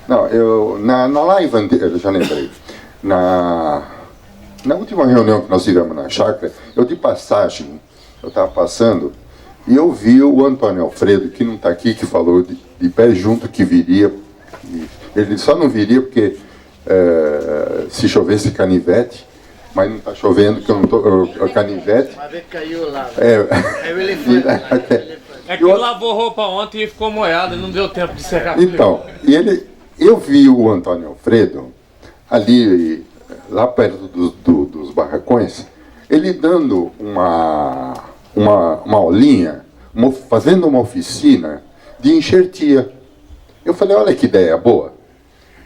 Não, na live anterior, já lembrei, na última reunião que nós tivemos na chácara, eu de passagem, eu estava passando, e eu vi o Antônio Alfredo, que não está aqui, que falou de pé junto que viria. Ele só não viria porque se chovesse canivete, mas não está chovendo, que eu não estou. Canivete. Mas ele caiu lá. É. Aí ele foi lá. É que ele lavou roupa ontem e ficou molhado, não deu tempo de secar. Então, eu vi o Antônio Alfredo ali, lá perto dos barracões, ele dando uma aulinha, fazendo uma oficina de enxertia. Eu falei, olha que ideia boa,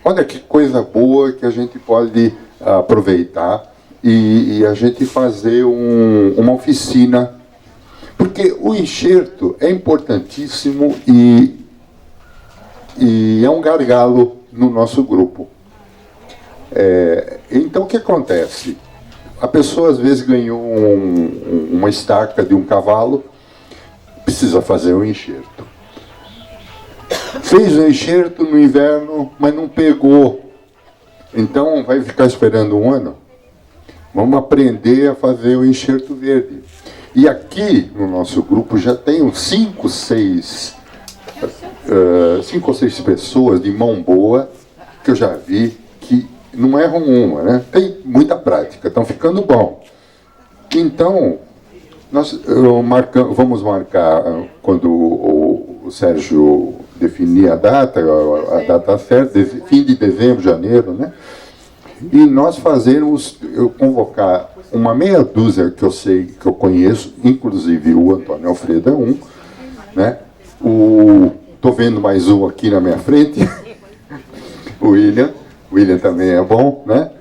olha que coisa boa que a gente pode aproveitar e a gente fazer uma oficina, porque o enxerto é importantíssimo e é um gargalo no nosso grupo. Então o que acontece? A pessoa às vezes ganhou uma estaca de um cavalo, precisa fazer um enxerto. Fez o enxerto no inverno, mas não pegou. Então vai ficar esperando um ano? Vamos aprender a fazer o enxerto verde. E aqui no nosso grupo já tem uns 5 ou 6 pessoas de mão boa que eu já vi que não erram uma, né? Tem muita prática, estão ficando bom. Então, nós vamos marcar, quando o Sérgio definir a data certa, fim de dezembro, janeiro, né? E nós eu convocar uma meia dúzia que eu sei, que eu conheço, inclusive o Antônio Alfredo é um, né? Estou vendo mais um aqui na minha frente, o William também é bom, né?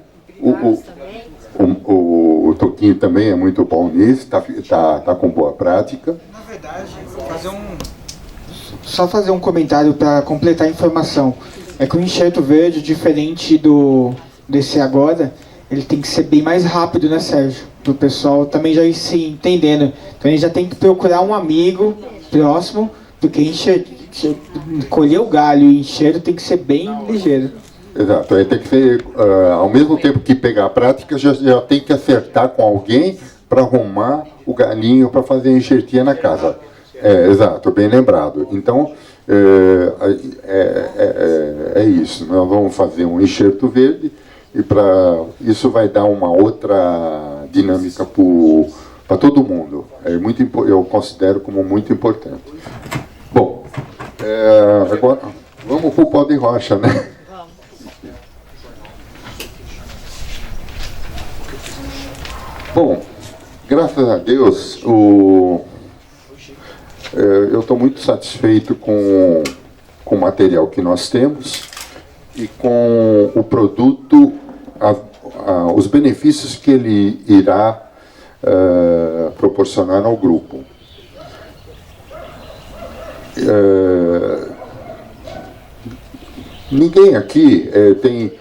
O Toquinho também é muito bom nisso, tá com boa prática. Na verdade, só fazer um comentário para completar a informação. É que o enxerto verde, diferente desse agora, ele tem que ser bem mais rápido, né, Sérgio? Do pessoal também já ir se entendendo. Então ele já tem que procurar um amigo próximo, porque colher o galho e enxerto tem que ser bem ligeiro. Exato, aí tem que ser, ao mesmo tempo que pegar a prática, já tem que acertar com alguém para arrumar o galinho para fazer a enxertia na casa. Exato, bem lembrado. Então, é isso. Nós vamos fazer um enxerto verde e isso vai dar uma outra dinâmica para todo mundo. Eu considero como muito importante. Bom, agora vamos para o pó de rocha, né? Bom, graças a Deus, eu estou muito satisfeito com o material que nós temos e com o produto, os benefícios que ele irá proporcionar ao grupo. Ninguém aqui tem,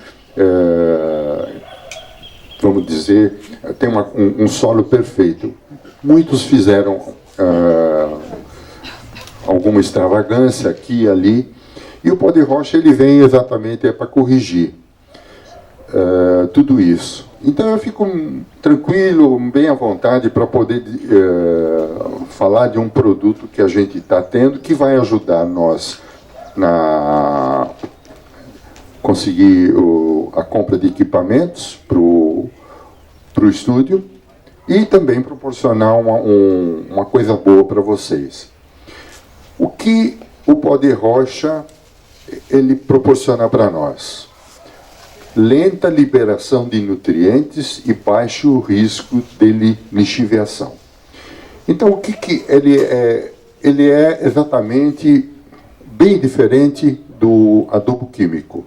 vamos dizer, tem um solo perfeito. Muitos fizeram alguma extravagância aqui e ali, e o pó de rocha ele vem exatamente para corrigir tudo isso. Então eu fico tranquilo, bem à vontade para poder falar de um produto que a gente está tendo, que vai ajudar nós na conseguir a compra de equipamentos para o estúdio e também proporcionar uma coisa boa para vocês. O que o pó de rocha ele proporciona para nós? Lenta liberação de nutrientes e baixo risco de lixiviação. Então, o que ele é? Ele é exatamente bem diferente do adubo químico.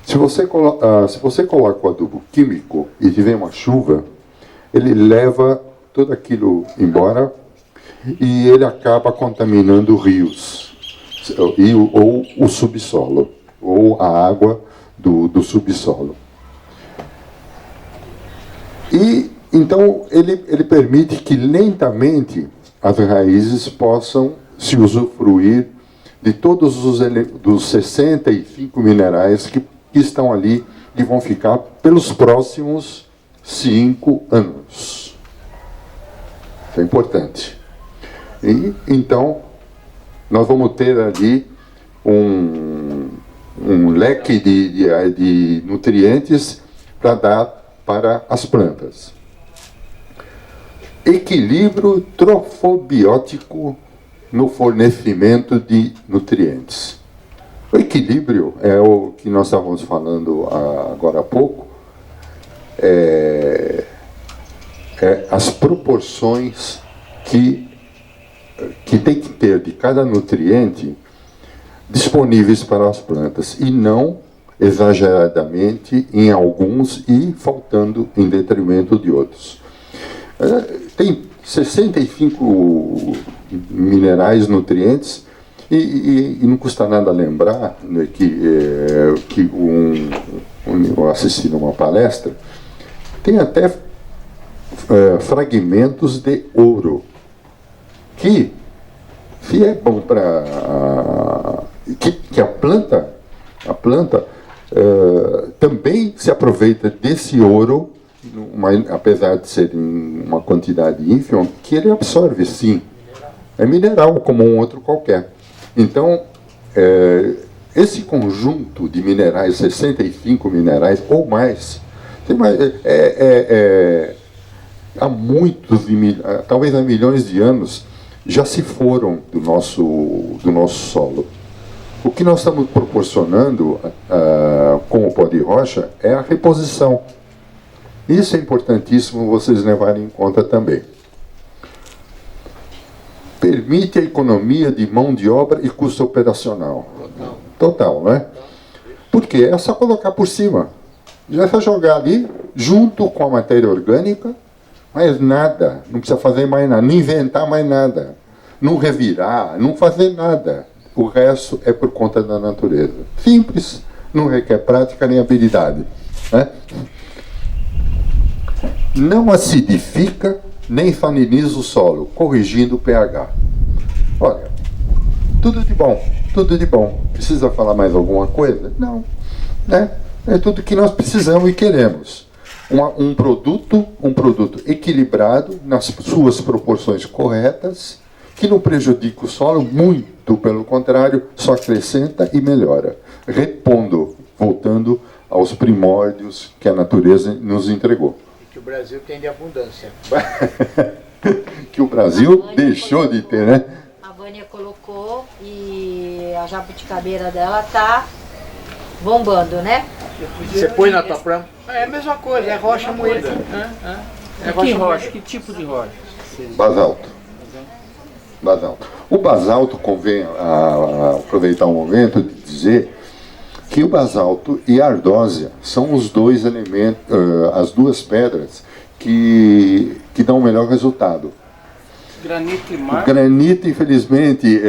Se você coloca o adubo químico e tiver uma chuva, ele leva tudo aquilo embora e ele acaba contaminando rios, ou o subsolo, ou a água do subsolo. E então ele permite que lentamente as raízes possam se usufruir de todos dos 65 minerais que estão ali e vão ficar pelos próximos 5 anos. Isso é importante. E, então, nós vamos ter ali um leque de nutrientes para dar para as plantas. Equilíbrio trofobiótico no fornecimento de nutrientes. O equilíbrio é o que nós estávamos falando agora há pouco, as proporções que tem que ter de cada nutriente disponíveis para as plantas, e não exageradamente em alguns e faltando em detrimento de outros. Tem 65 minerais, nutrientes, e não custa nada lembrar, né, que eu assisti numa palestra, tem até fragmentos de ouro, que se é bom para que a planta também se aproveita desse ouro, apesar de ser em uma quantidade ínfima, que ele absorve, sim. É mineral, como um outro qualquer. Então, esse conjunto de minerais, 65 minerais ou mais, há muitos, talvez há milhões de anos, já se foram do nosso solo. O que nós estamos proporcionando com o pó de rocha é a reposição. Isso é importantíssimo vocês levarem em conta também. Permite a economia de mão de obra e custo operacional. Total, né? Porque é só colocar por cima. Já é só jogar ali, junto com a matéria orgânica, mas nada. Não precisa fazer mais nada, não inventar mais nada. Não revirar, não fazer nada. O resto é por conta da natureza. Simples, não requer prática nem habilidade, né? Não acidifica nem saliniza o solo, corrigindo o pH. Olha, tudo de bom, tudo de bom. Precisa falar mais alguma coisa? Não, né? É tudo que nós precisamos e queremos. Um produto equilibrado, nas suas proporções corretas, que não prejudica o solo muito, pelo contrário, só acrescenta e melhora, repondo, voltando aos primórdios que a natureza nos entregou. Que o Brasil tem de abundância. Que o Brasil deixou de ter, né? A Vânia colocou e a jabuticabeira dela tá bombando, né? Você põe na tua planta? É a mesma coisa, é rocha moída. Que rocha? Que tipo de rocha? Basalto. O basalto, convém aproveitar o momento de dizer que o basalto e a ardósia são os dois elementos, as duas pedras que dão o melhor resultado. Granito e mar? Granito, infelizmente,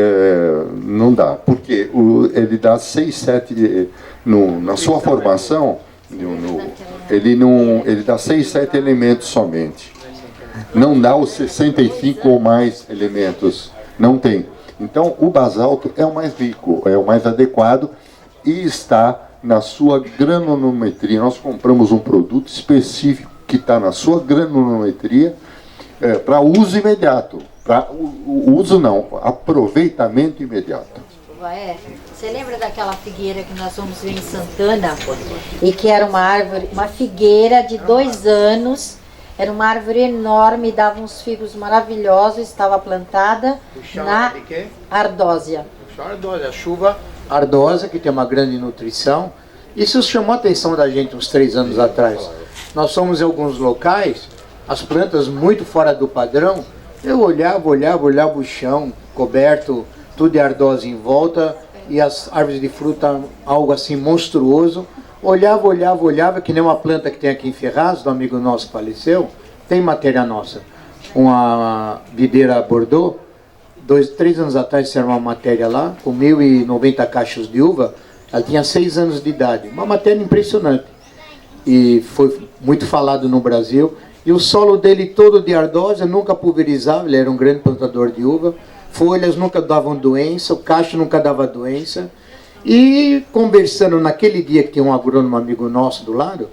não dá, porque ele dá 6, 7, na sua formação, ele dá 6, 7 elementos somente. Não dá os 65 ou mais elementos, não tem. Então, o basalto é o mais rico, é o mais adequado, e está na sua granulometria. Nós compramos um produto específico que está na sua granulometria para uso imediato. Para uso não, aproveitamento imediato. Você lembra daquela figueira que nós fomos ver em Santana? E que era uma árvore, uma figueira de 2 anos, era uma árvore enorme, dava uns figos maravilhosos, estava plantada na ardósia. A chuva ardosa, que tem uma grande nutrição. Isso chamou a atenção da gente uns 3 anos atrás. Nós fomos em alguns locais, as plantas muito fora do padrão. Eu olhava o chão coberto, tudo de ardósia em volta, e as árvores de fruta, algo assim monstruoso. Olhava, que nem uma planta que tem aqui em Ferraz, do amigo nosso que faleceu, tem matéria nossa. Uma videira Bordeaux, 3 anos atrás saiu uma matéria lá, com 1.090 cachos de uva, ela tinha 6 anos de idade. Uma matéria impressionante. E foi muito falado no Brasil. E o solo dele todo de ardósia, nunca pulverizava, ele era um grande plantador de uva. folhas nunca davam doença, o cacho nunca dava doença. E conversando naquele dia que tinha um agrônomo amigo nosso do lado,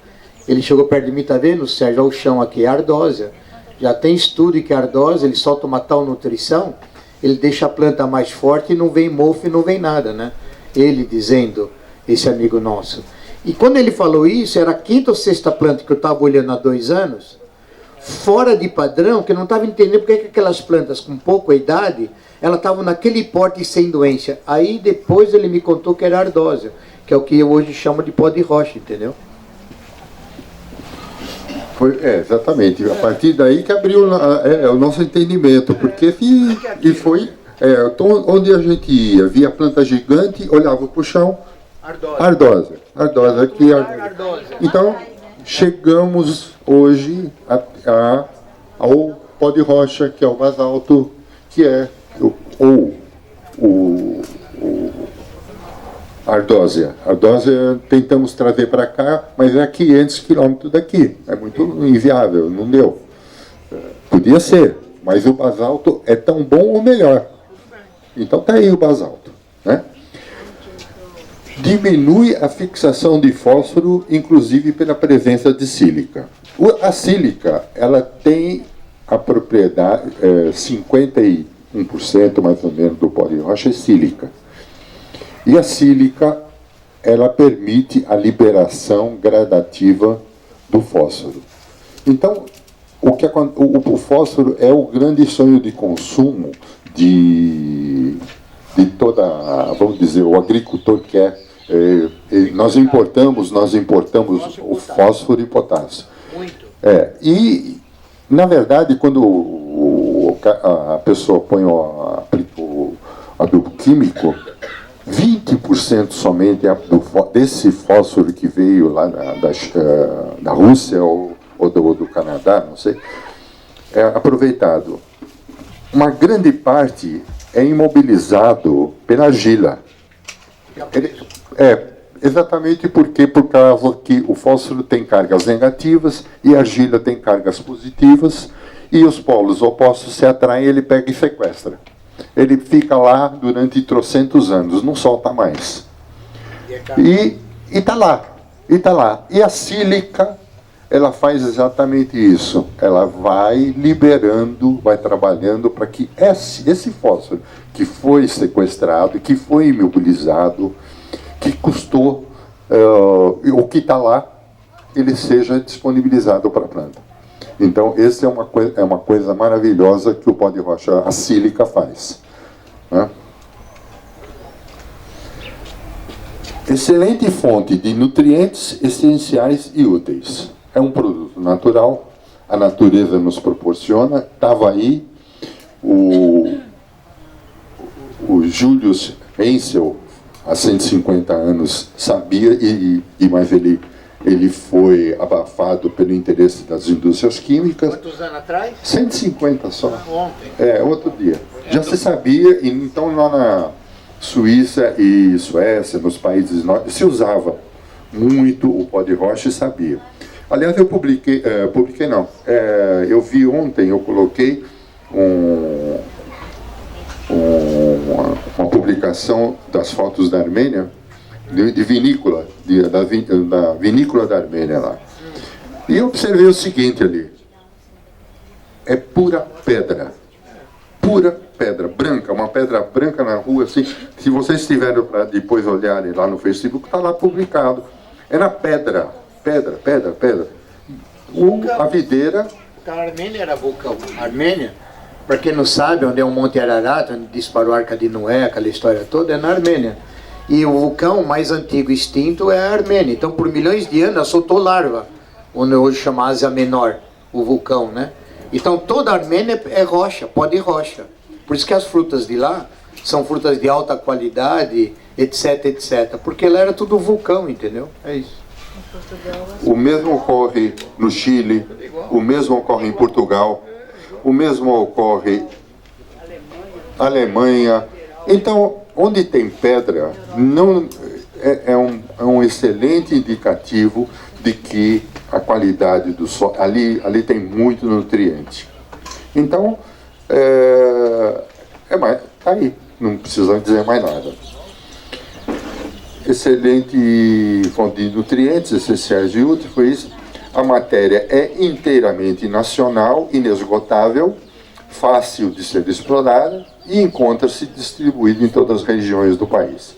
ele chegou perto de mim, tá vendo, Sérgio, o chão aqui é ardósia. Já tem estudo que a ardósia, ele solta uma tal nutrição, ele deixa a planta mais forte e não vem mofo e não vem nada, né? Ele dizendo, esse amigo nosso. E quando ele falou isso, era a quinta ou sexta planta que eu estava olhando há 2 anos, fora de padrão, que eu não estava entendendo porque que aquelas plantas com pouca idade, elas estavam naquele porte sem doença. Aí depois ele me contou que era ardósia, que é o que eu hoje chamo de pó de rocha, entendeu? Exatamente. A partir daí que abriu o nosso entendimento, porque foi então, onde a gente ia, via a planta gigante, olhava para o chão, ardósia. Então, chegamos hoje ao pó de rocha, que é o basalto, que é ardósia. Ardósia tentamos trazer para cá, mas é a 500 quilômetros daqui. É muito inviável, não deu. Podia ser, mas o basalto é tão bom ou melhor. Então tá aí o basalto, né? Diminui a fixação de fósforo, inclusive pela presença de sílica. A sílica, ela tem a propriedade, 51% mais ou menos do pó de rocha é sílica. E a sílica, ela permite a liberação gradativa do fósforo. Então, o fósforo é o grande sonho de consumo de toda, vamos dizer, o agricultor quer. Nós importamos o fósforo e potássio. Muito. E, na verdade, quando a pessoa põe o adubo químico, 20% somente desse fósforo que veio lá da Rússia ou do Canadá, não sei, é aproveitado. Uma grande parte é imobilizado pela argila. Exatamente por causa que o fósforo tem cargas negativas e a argila tem cargas positivas, e os polos opostos se atraem, ele pega e sequestra. Ele fica lá durante trocentos anos, não solta mais. E está lá. E a sílica, ela faz exatamente isso. Ela vai liberando, vai trabalhando para que esse fósforo que foi sequestrado, que foi imobilizado, que custou, o que está lá, ele seja disponibilizado para a planta. Então, essa é uma coisa maravilhosa que o pó de rocha, a sílica, faz, né? Excelente fonte de nutrientes essenciais e úteis. É um produto natural, a natureza nos proporciona, estava aí, o Julius Hensel, há 150 anos, sabia, mas ele foi abafado pelo interesse das indústrias químicas. Quantos anos atrás? 150 só. Ontem. Outro dia. Já se sabia, e então lá na Suíça e Suécia, nos países nórdicos, se usava muito o pó de rocha e sabia. Aliás, eu eu vi ontem, eu coloquei uma publicação das fotos da Armênia, de vinícola, da vinícola da Armênia lá. E eu observei o seguinte ali: é pura pedra branca, uma pedra branca na rua, assim. Se vocês tiverem para depois olharem lá no Facebook, está lá publicado. Era pedra. A videira. A Armênia era vulcão. A Armênia, para quem não sabe, onde é o Monte Ararat, onde disparou a Arca de Noé, aquela história toda, é na Armênia. E o vulcão mais antigo extinto é a Armênia. Então, por milhões de anos, soltou larva, onde hoje chama Ásia Menor, o vulcão, né? Então, toda a Armênia é rocha, pó de rocha. Por isso que as frutas de lá são frutas de alta qualidade, etc, etc. Porque lá era tudo vulcão, entendeu? É isso. O mesmo ocorre no Chile, o mesmo ocorre em Portugal, o mesmo ocorre na Alemanha. Então, onde tem pedra, não é um excelente indicativo de que a qualidade do solo, ali tem muito nutriente. Então, Tá aí, não precisa dizer mais nada. Excelente fonte de nutrientes essenciais e úteis. A matéria é inteiramente nacional, inesgotável, fácil de ser explorada e encontra-se distribuída em todas as regiões do país.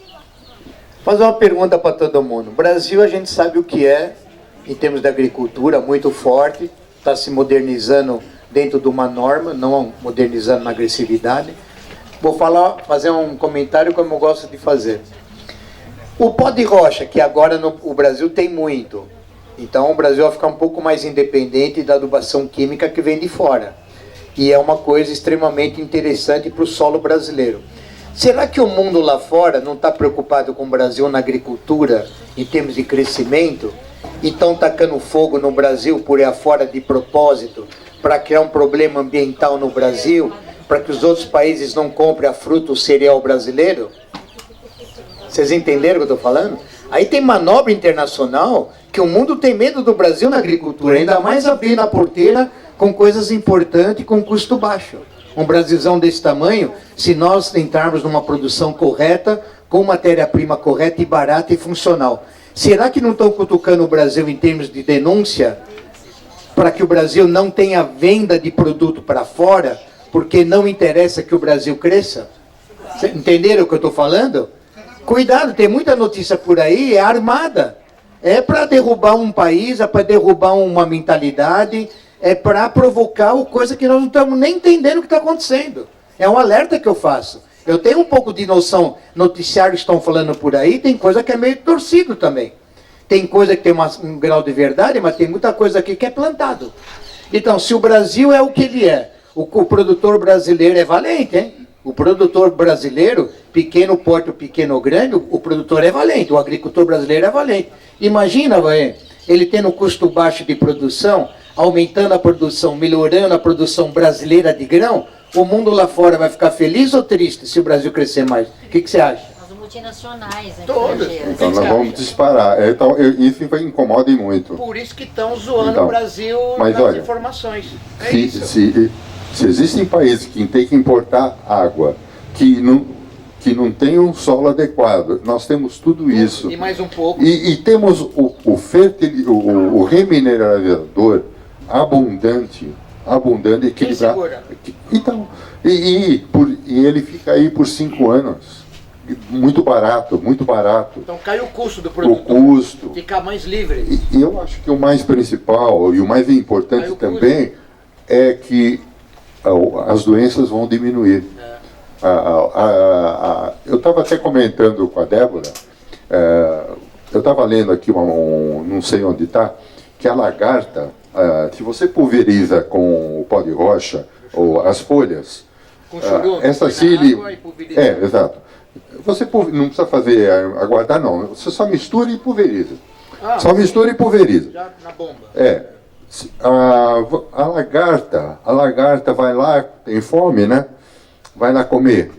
Vou fazer uma pergunta para todo mundo. O Brasil, a gente sabe o que é, em termos de agricultura, muito forte, está se modernizando dentro de uma norma, não modernizando na agressividade. Vou fazer um comentário como eu gosto de fazer. O pó de rocha, que agora o Brasil tem muito, então o Brasil vai ficar um pouco mais independente da adubação química que vem de fora. E é uma coisa extremamente interessante para o solo brasileiro. Será que o mundo lá fora não está preocupado com o Brasil na agricultura, em termos de crescimento, e estão tacando fogo no Brasil por aí afora de propósito, para criar um problema ambiental no Brasil, para que os outros países não comprem a fruta, o cereal brasileiro? Vocês entenderam o que eu estou falando? Aí tem manobra internacional que o mundo tem medo do Brasil na agricultura, ainda mais abrir na porteira com coisas importantes com custo baixo. Um Brasilzão desse tamanho, se nós entrarmos numa produção correta, com matéria-prima correta e barata e funcional. Será que não estão cutucando o Brasil em termos de denúncia para que o Brasil não tenha venda de produto para fora, porque não interessa que o Brasil cresça? Entenderam o que eu estou falando? Cuidado, tem muita notícia por aí, é armada. É para derrubar um país, é para derrubar uma mentalidade, é para provocar coisa que nós não estamos nem entendendo o que está acontecendo. É um alerta que eu faço. Eu tenho um pouco de noção, noticiários estão falando por aí, tem coisa que é meio torcido também. Tem coisa que tem um grau de verdade, mas tem muita coisa aqui que é plantado. Então, se o Brasil é o que ele é, o produtor brasileiro é valente, hein? O produtor brasileiro, pequeno porte, pequeno ou grande, o produtor é valente, o agricultor brasileiro é valente. Imagina, ele tendo custo baixo de produção, aumentando a produção, melhorando a produção brasileira de grão, o mundo lá fora vai ficar feliz ou triste se o Brasil crescer mais? O que você acha? As multinacionais, né? Todas. Então nós vamos disparar. Então, isso incomoda muito. Por isso que estão zoando Então, o Brasil mas nas olha, informações. É Se, isso. se existem países que têm que importar água, que não tem um solo adequado, nós temos tudo isso. E mais um pouco. E temos o reminerador abundante, equilibrado. segura? Então, e ele fica aí por 5 anos. Muito barato, muito barato. Então cai o custo do O produto. custo. Fica mais livre. E eu acho que o mais principal e o mais importante Aí o também é que as doenças vão diminuir. Eu estava até comentando com a Débora, eu estava lendo aqui, não sei onde está, que a lagarta, se você pulveriza com o pó de rocha ou as folhas, Com churume, essa põe na cília... água e pulveriza. Exato. Você não precisa fazer, aguardar não, você só mistura e pulveriza. Só mistura e pulveriza. Já na bomba. A lagarta vai lá, tem fome, né? Vai lá comer.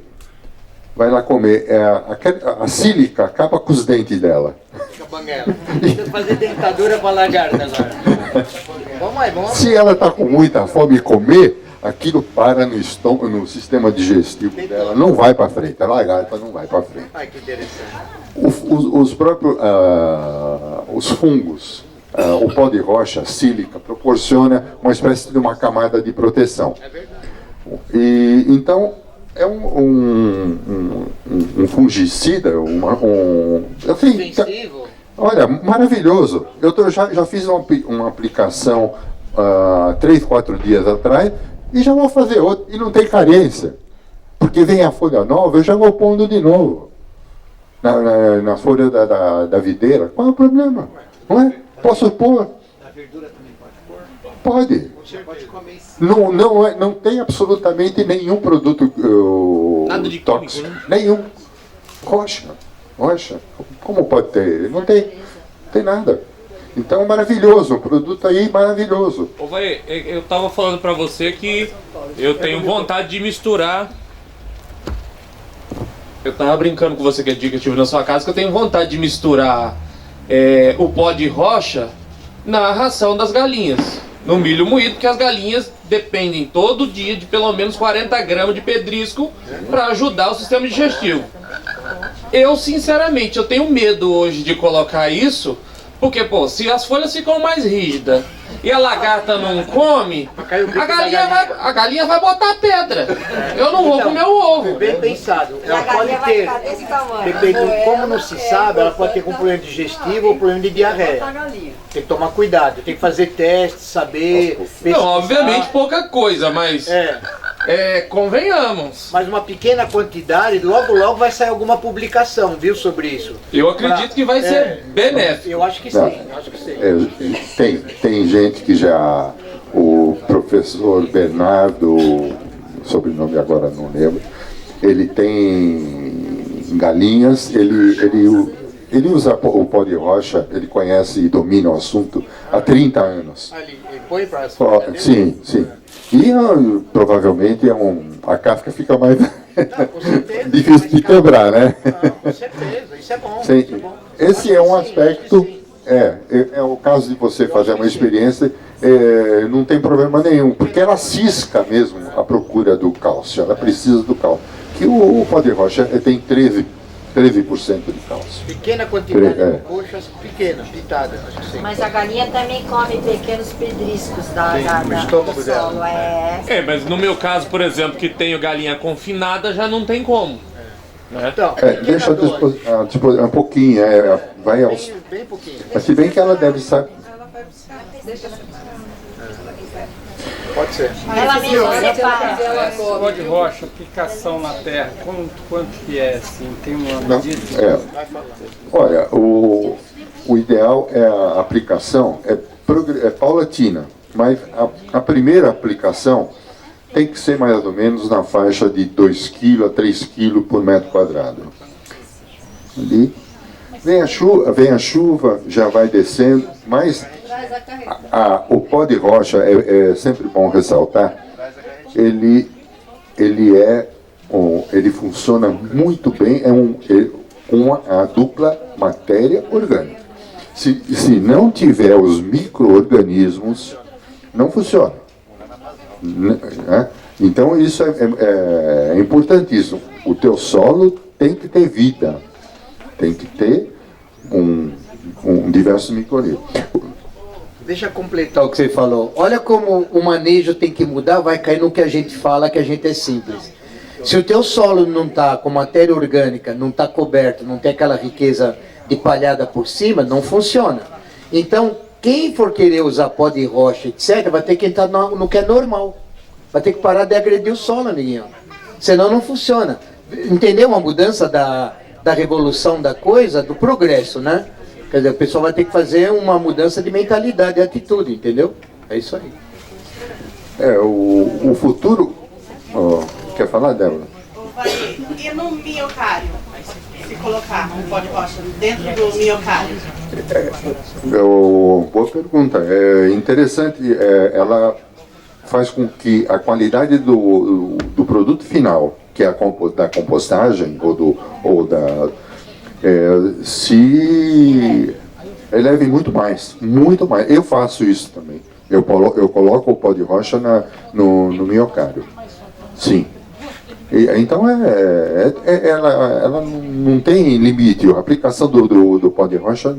A sílica acaba com os dentes dela. Fica banguela. Deixa eu fazer dentadura pra lagarta agora. Vamos aí, vamos lá. Se ela está com muita fome e comer, aquilo para no estômago, no sistema digestivo dela, não vai para frente. A lagarta não vai para frente. Ai, que interessante. Os próprios os fungos, o pó de rocha, a sílica, proporciona uma espécie de uma camada de proteção. É verdade. E então é um fungicida, assim, Ofensivo. olha, maravilhoso. Eu já fiz uma aplicação 3, 4 dias atrás e já vou fazer outra. E não tem carência. Porque vem a folha nova, eu já vou pondo de novo. Na folha da videira. Qual é o problema? Não é? Posso pôr? A verdura também pode pôr? Pode. Você pode comer isso. Não tem absolutamente nenhum produto Nada de tóxico. químico, Nenhum. Rocha. Como pode ter? Não tem nada. Então, maravilhoso. O produto aí, maravilhoso. Ô, vai, eu tava falando pra você que eu tenho vontade de misturar. Eu tava brincando com você que é dia que eu estive na sua casa, que eu tenho vontade de misturar o pó de rocha na ração das galinhas. no milho moído, porque as galinhas dependem todo dia de pelo menos 40 gramas de pedrisco para ajudar o sistema digestivo. Eu, sinceramente, eu tenho medo hoje de colocar isso, porque, pô, se as folhas ficam mais rígidas e a lagarta não come, a galinha vai botar pedra. Eu não vou comer o ovo. Bem pensado. E a Ela pode galinha vai ter, ficar desse tamanho. dependendo, como não se sabe, ela pode ter com problema digestivo ou problema de diarreia. Tem que tomar cuidado, tem que fazer testes, saber. Não, pesquisar. obviamente pouca coisa, mas convenhamos. Mas uma pequena quantidade, logo vai sair alguma publicação, viu, sobre isso. Eu acredito que vai ser benéfico. Eu acho que sim, acho que sim. Tem gente que já, o professor Bernardo, sobrenome agora não lembro, ele tem galinhas, ele usa o pó de rocha, ele conhece e domina o assunto há 30 anos. Ali, ele põe para as Sim. E provavelmente a casca fica mais difícil de quebrar, né? Não, com certeza, isso é bom. Sim. Isso é bom. Esse é um aspecto, é o caso de você fazer uma experiência, não tem problema nenhum, porque ela cisca mesmo a procura do cálcio, ela precisa do cálcio. Que o pó de rocha tem 13% de cálcio. Pequena quantidade de coxas, pequena, pitada, acho que sim. Mas a galinha também come pequenos pedriscos no estômago do dela. solo. Mas no meu caso, por exemplo, que tenho galinha confinada, já não tem como. Né? Então, Deixa um pouquinho, vai aos... bem pouquinho. Mas se bem que ela deve saber. Pode ser. Ela mesma separa. Pó de rocha, aplicação na terra, quanto que é assim? Tem uma Não, medida? Olha, o ideal é a aplicação, é paulatina, mas a primeira aplicação tem que ser mais ou menos na faixa de 2 kg a 3 kg por metro quadrado. Ali. Vem a chuva, já vai descendo, mas o pó de rocha, é sempre bom ressaltar, ele funciona muito bem, com a dupla matéria orgânica. Se não tiver os micro-organismos, não funciona. Então isso é importantíssimo. O teu solo tem que ter vida, tem que ter diversos micro-organismos. Deixa eu completar o que você falou. Olha como o manejo tem que mudar, vai cair no que a gente fala, que a gente é simples. Se o teu solo não está com matéria orgânica, não está coberto, não tem aquela riqueza de palhada por cima, não funciona. Então, quem for querer usar pó de rocha, etc., vai ter que entrar no que é normal. Vai ter que parar de agredir o solo, amiguinho. Senão não funciona. Entendeu uma mudança da revolução da coisa, do progresso, né? Quer dizer, o pessoal vai ter que fazer uma mudança de mentalidade e atitude, entendeu? É isso aí. O futuro... quer falar, Débora? E no miocárdio? Se colocar um pó de rocha dentro do miocárdio? Boa pergunta. É interessante, ela faz com que a qualidade do produto final, que é da compostagem, se eleve muito mais. Eu faço isso também. Eu coloco o pó de rocha no miocárdio. Sim. Então ela não tem limite. A aplicação do pó de rocha.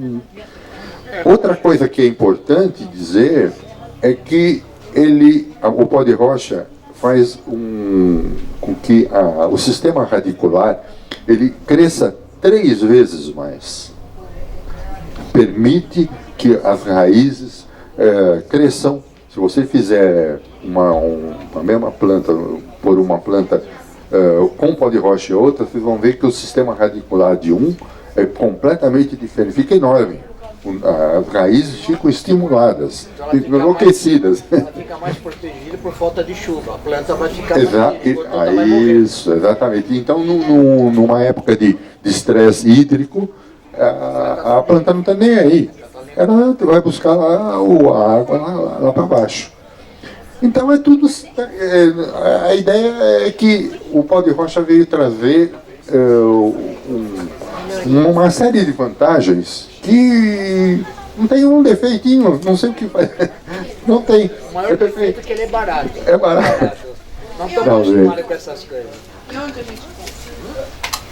Outra coisa que é importante dizer é que o pó de rocha faz com que o sistema radicular ele cresça 3 vezes mais. Permite que as raízes cresçam. Se você fizer uma mesma planta, por uma planta com pó de rocha e outra, vocês vão ver que o sistema radicular de é completamente diferente, fica enorme. As raízes ficam estimuladas, ficam enlouquecidas. Ela fica mais protegida por falta de chuva. A planta vai ficar Isso, exatamente. Então, numa época de estresse hídrico, a planta não está nem aí. Ela vai buscar a água lá para baixo. Então é tudo. A ideia é que o pó de rocha veio trazer uma série de vantagens que Não tem um defeitinho, não sei o que faz. Não tem. O maior defeito é que ele é barato. É barato. Não estamos acostumados com essas coisas.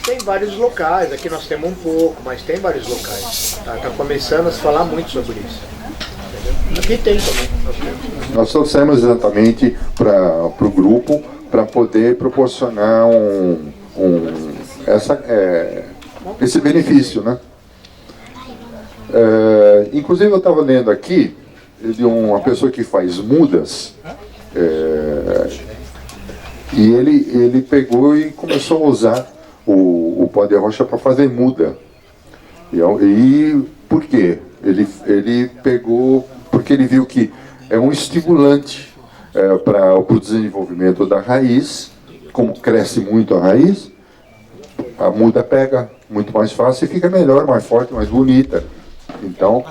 Tem vários locais, aqui nós temos um pouco, mas tem vários locais. Tá começando a se falar muito sobre isso. Aqui tem também. Nós trouxemos exatamente para o grupo para poder proporcionar esse benefício, né? Inclusive eu estava lendo aqui de uma pessoa que faz mudas e ele pegou e começou a usar o pó de rocha para fazer muda. E por quê? Ele pegou porque ele viu que é um estimulante para o desenvolvimento da raiz. Como cresce muito a raiz, a muda pega muito mais fácil e fica melhor, mais forte, mais bonita. Então,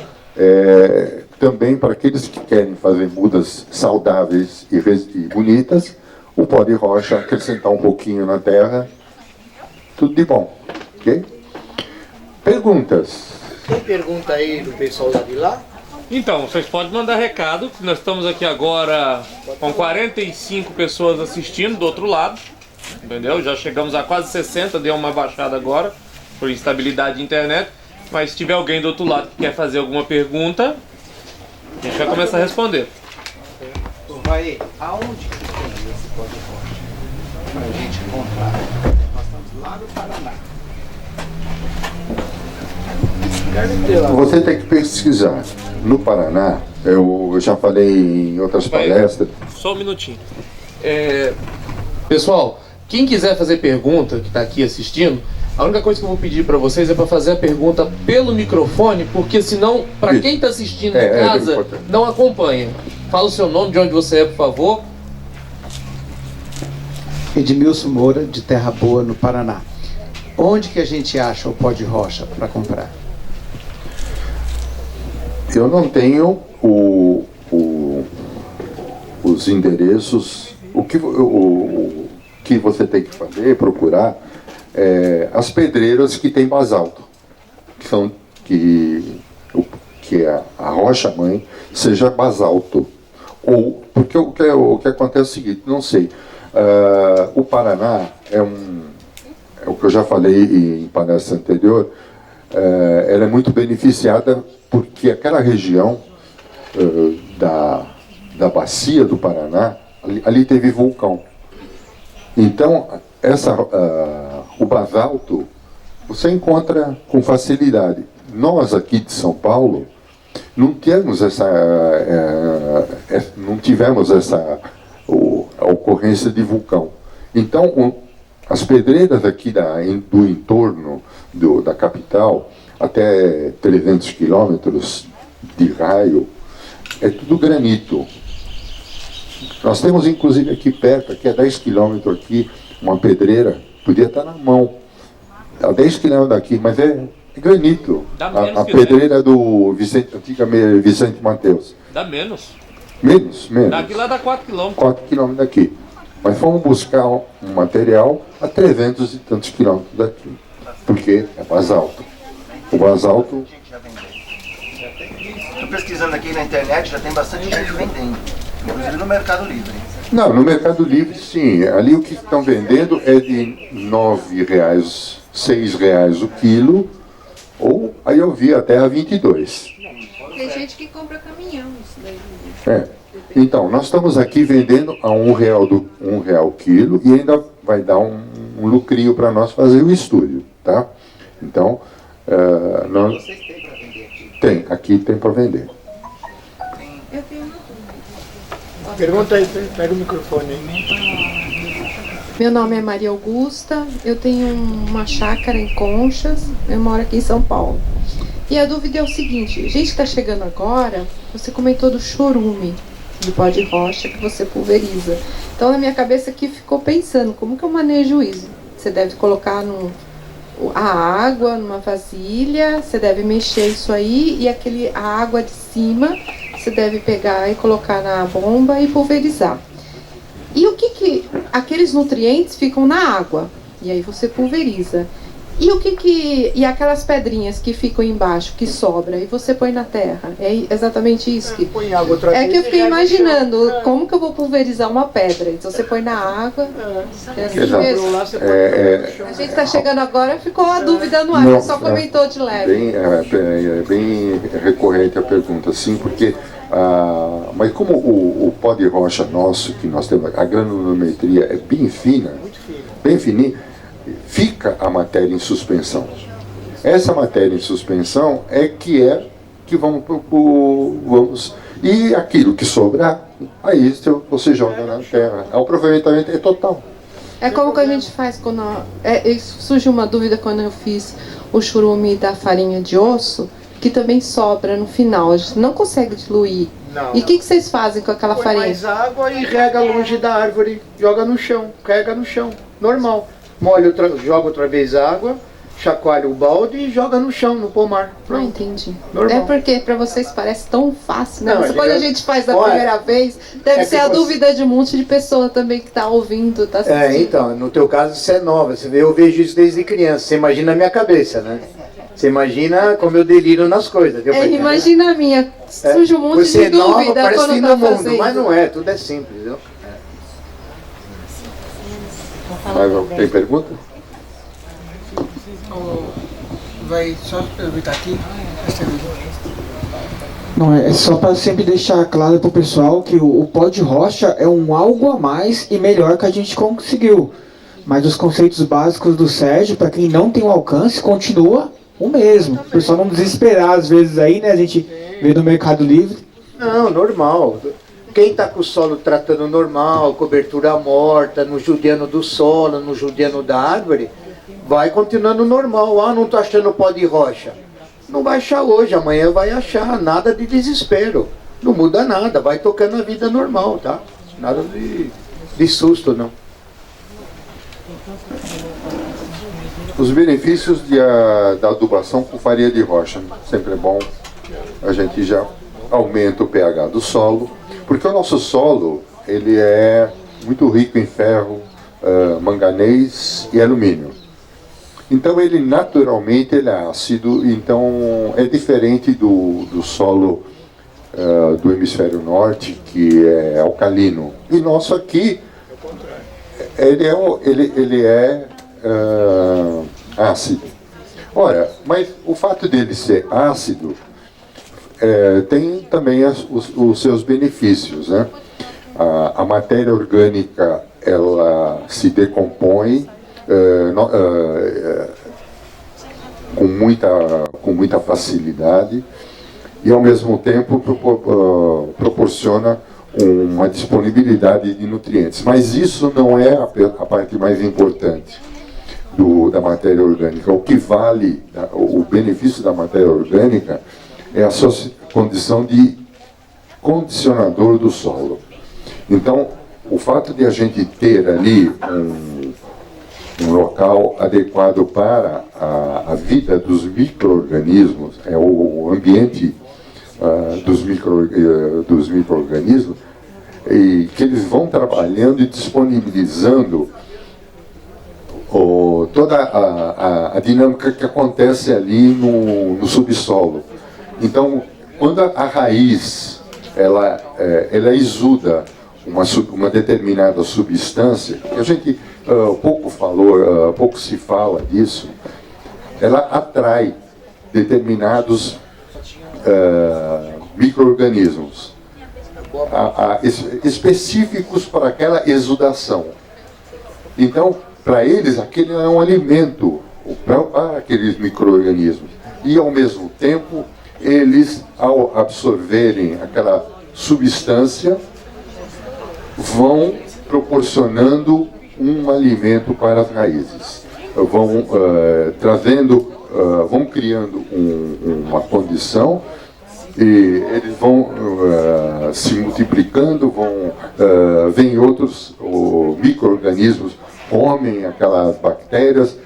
também para aqueles que querem fazer mudas saudáveis e bonitas, o pó de rocha, acrescentar um pouquinho na terra, tudo de bom. Ok? Perguntas? Tem pergunta aí do pessoal lá de lá? Então, vocês podem mandar recado, que nós estamos aqui agora com 45 pessoas assistindo do outro lado, entendeu? Já chegamos a quase 60, deu uma baixada agora, por instabilidade de internet. Mas se tiver alguém do outro lado que quer fazer alguma pergunta, a gente vai começar a responder. Vai, aonde que tem esse pó de rocha para a gente encontrar? Nós estamos lá no Paraná. Você tem que pesquisar. No Paraná, eu já falei em outras palestras. Só um minutinho. Pessoal, quem quiser fazer pergunta, que está aqui assistindo, a única coisa que eu vou pedir para vocês é para fazer a pergunta pelo microfone, porque senão, para quem está assistindo em casa, não acompanha. Fala o seu nome, de onde você é, por favor. Edmilson Moura, de Terra Boa, no Paraná. Onde que a gente acha o pó de rocha para comprar? Eu não tenho os endereços. O que você tem que fazer é procurar as pedreiras que tem basalto, que a rocha mãe seja basalto. Ou porque o que acontece é o seguinte, não sei. O Paraná é o que eu já falei em palestra anterior. Ela é muito beneficiada porque aquela região da bacia do Paraná, ali teve vulcão. Então, o basalto você encontra com facilidade. Nós aqui de São Paulo não tivemos essa ocorrência de vulcão. Então, as pedreiras aqui do entorno da capital, até 300 quilômetros de raio, é tudo granito. Nós temos inclusive aqui perto, aqui a 10 quilômetros aqui, uma pedreira, podia estar na mão, a 10 quilômetros daqui, mas é granito. A pedreira do antiga Vicente Mateus. Dá menos. Menos. Daqui lá dá 4 quilômetros. 4 quilômetros daqui. Mas fomos buscar um material a 300 e tantos quilômetros daqui, porque é basalto. O basalto... Estou pesquisando aqui na internet, já tem bastante gente vendendo, inclusive no Mercado Livre. Não, no Mercado Livre sim. Ali o que estão vendendo é de R$ 9,00, R$ 6,00 o quilo, ou aí eu vi até a 22. Tem gente que compra caminhão isso daí. Então, nós estamos aqui vendendo a R$ 1,00 o quilo e ainda vai dar um lucrinho para nós fazer o estúdio, tá? Então, nós... Aqui tem para vender. Eu tenho uma pergunta aí, pega o microfone aí. Meu nome é Maria Augusta, eu tenho uma chácara em Conchas, eu moro aqui em São Paulo. E a dúvida é o seguinte, a gente está chegando agora, você comentou do chorume, do pó de rocha que você pulveriza. Então na minha cabeça aqui ficou pensando, como que eu manejo isso? Você deve colocar a água numa vasilha, você deve mexer isso aí e a água de cima você deve pegar e colocar na bomba e pulverizar. E o que aqueles nutrientes ficam na água e aí você pulveriza. E aquelas pedrinhas que ficam embaixo, que sobra, e você põe na terra? É exatamente isso que... Põe água outra vez É que eu e fiquei já deixa. imaginando, como que eu vou pulverizar uma pedra? Então você põe na água, é assim Exato. mesmo. A gente está chegando agora, ficou a dúvida no ar, Não, você só comentou de leve. Bem recorrente a pergunta, sim, porque mas como o pó de rocha nosso, que nós temos, a granulometria é bem fina, bem fininha, fica a matéria em suspensão. Essa matéria em suspensão é que vamos e aquilo que sobrar, aí você joga na terra. O aproveitamento é total. É como que a gente faz quando... surgiu uma dúvida quando eu fiz o churume da farinha de osso, que também sobra no final, a gente não consegue diluir. Não. E o que vocês fazem com aquela Põe farinha? mais água e rega longe da árvore, joga no chão, rega no chão, normal. Molha joga outra vez água, chacoalha o balde e joga no chão, no pomar. Não entendi. Normal. É porque para vocês parece tão fácil, né? Não, Mas quando a gente faz da olha, primeira vez, deve ser a dúvida de um monte de pessoa também que está ouvindo, está assistindo. Então, no teu caso você é nova, você vê, eu vejo isso desde criança, você imagina a minha cabeça, né? Você imagina como eu deliro nas coisas. Imagina a minha, surge um monte você de dúvida nova, parece quando fim tá do mundo, fazendo. mas não é, tudo é simples, entendeu? Tem pergunta? Vai só aproveitar aqui. Não, é só para sempre deixar claro para o pessoal que o pó de rocha é um algo a mais e melhor que a gente conseguiu. Mas os conceitos básicos do Sérgio, para quem não tem o alcance, continua o mesmo. O pessoal não desesperar às vezes aí, né? A gente vê no Mercado Livre. Não, normal. Quem está com o solo tratando normal, cobertura morta, no judiano do solo, no judiano da árvore, vai continuando normal. Ah, não estou achando pó de rocha. Não vai achar hoje, amanhã vai achar. Nada de desespero. Não muda nada, vai tocando a vida normal, tá? Nada de susto, não. Os benefícios da adubação com farinha de rocha. Sempre é bom. A gente já aumenta o pH do solo. Porque o nosso solo, ele é muito rico em ferro, manganês e alumínio. Então ele naturalmente ele é ácido, então é diferente do solo do hemisfério norte, que é alcalino. E nosso aqui, ele é ácido. Ora, mas o fato dele ser ácido tem também os seus benefícios, né? A matéria orgânica ela se decompõe com muita facilidade e ao mesmo tempo proporciona uma disponibilidade de nutrientes. Mas isso não é a parte mais importante da matéria orgânica. O que vale, o benefício da matéria orgânica é a sua condição de condicionador do solo. Então, o fato de a gente ter ali um local adequado para a vida dos micro-organismos, é o ambiente dos micro-organismos, e que eles vão trabalhando e disponibilizando toda a dinâmica que acontece ali no subsolo. Então, quando a raiz ela exuda uma determinada substância, que a gente pouco se fala disso, ela atrai determinados micro-organismos específicos para aquela exudação. Então, para eles, aquele é um alimento para aqueles micro-organismos. E, ao mesmo tempo, eles, ao absorverem aquela substância, vão proporcionando um alimento para as raízes. Vão vão criando uma condição e eles vão se multiplicando, vêm outros micro-organismos, comem aquelas bactérias,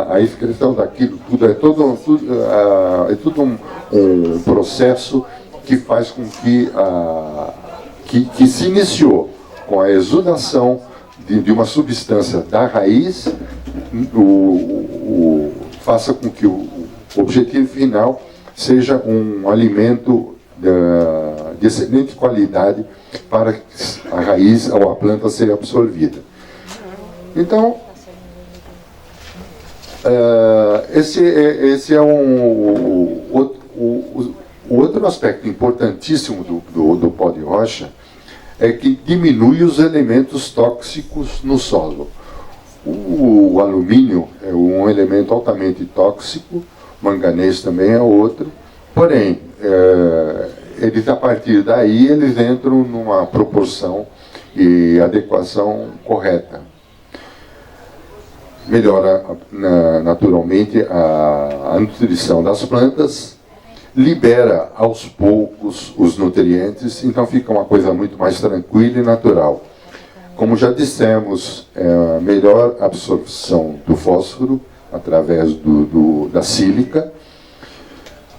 a excreção daquilo tudo é todo um processo que faz com que se iniciou com a exudação de uma substância da raiz, faça com que o objetivo final seja um alimento de excelente qualidade para a raiz ou a planta ser absorvida. Então, esse é o outro aspecto importantíssimo do pó de rocha, é que diminui os elementos tóxicos no solo. O alumínio é um elemento altamente tóxico, manganês também é outro, porém, eles, a partir daí, eles entram numa proporção e adequação correta. Melhora naturalmente a nutrição das plantas, libera aos poucos os nutrientes, então fica uma coisa muito mais tranquila e natural. Como já dissemos, melhor absorção do fósforo através da sílica,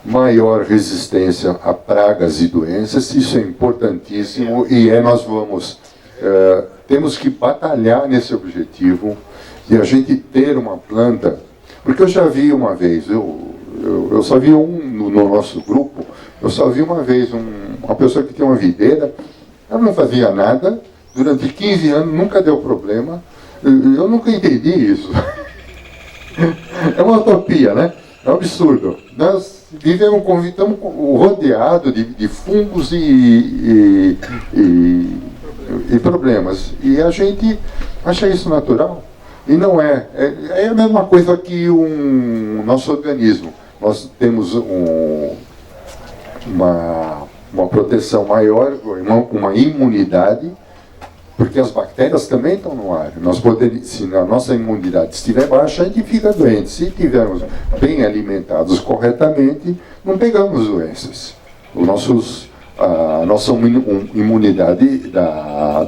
maior resistência a pragas e doenças, isso é importantíssimo e nós temos que batalhar nesse objetivo de a gente ter uma planta, porque eu já vi uma vez, eu só vi no nosso grupo, eu só vi uma vez uma pessoa que tem uma videira, ela não fazia nada, durante 15 anos nunca deu problema, eu nunca entendi isso. É uma utopia, né? É um absurdo. Nós estamos rodeados de fungos e problemas. E a gente acha isso natural. E não é. É a mesma coisa que o nosso organismo. Nós temos uma proteção maior, uma imunidade, porque as bactérias também estão no ar. Se a nossa imunidade estiver baixa, a gente fica doente. Se estivermos bem alimentados corretamente, não pegamos doenças. A nossa imunidade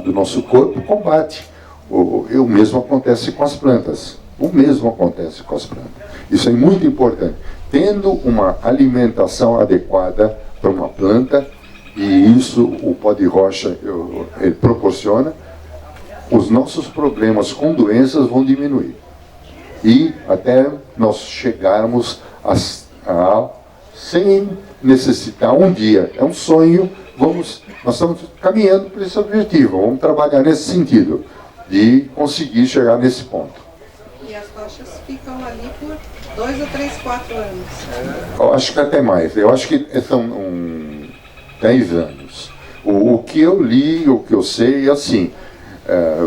do nosso corpo combate. O mesmo acontece com as plantas. O mesmo acontece com as plantas. Isso é muito importante. Tendo uma alimentação adequada para uma planta, e isso o pó de rocha ele proporciona, os nossos problemas com doenças vão diminuir. E até nós chegarmos sem necessitar um dia. É um sonho, nós estamos caminhando para esse objetivo, vamos trabalhar nesse sentido, de conseguir chegar nesse ponto. E as rochas ficam ali por 2 a 3, 4 anos? Eu acho que até mais, eu acho que são 10 anos. O que eu li, o que eu sei é assim,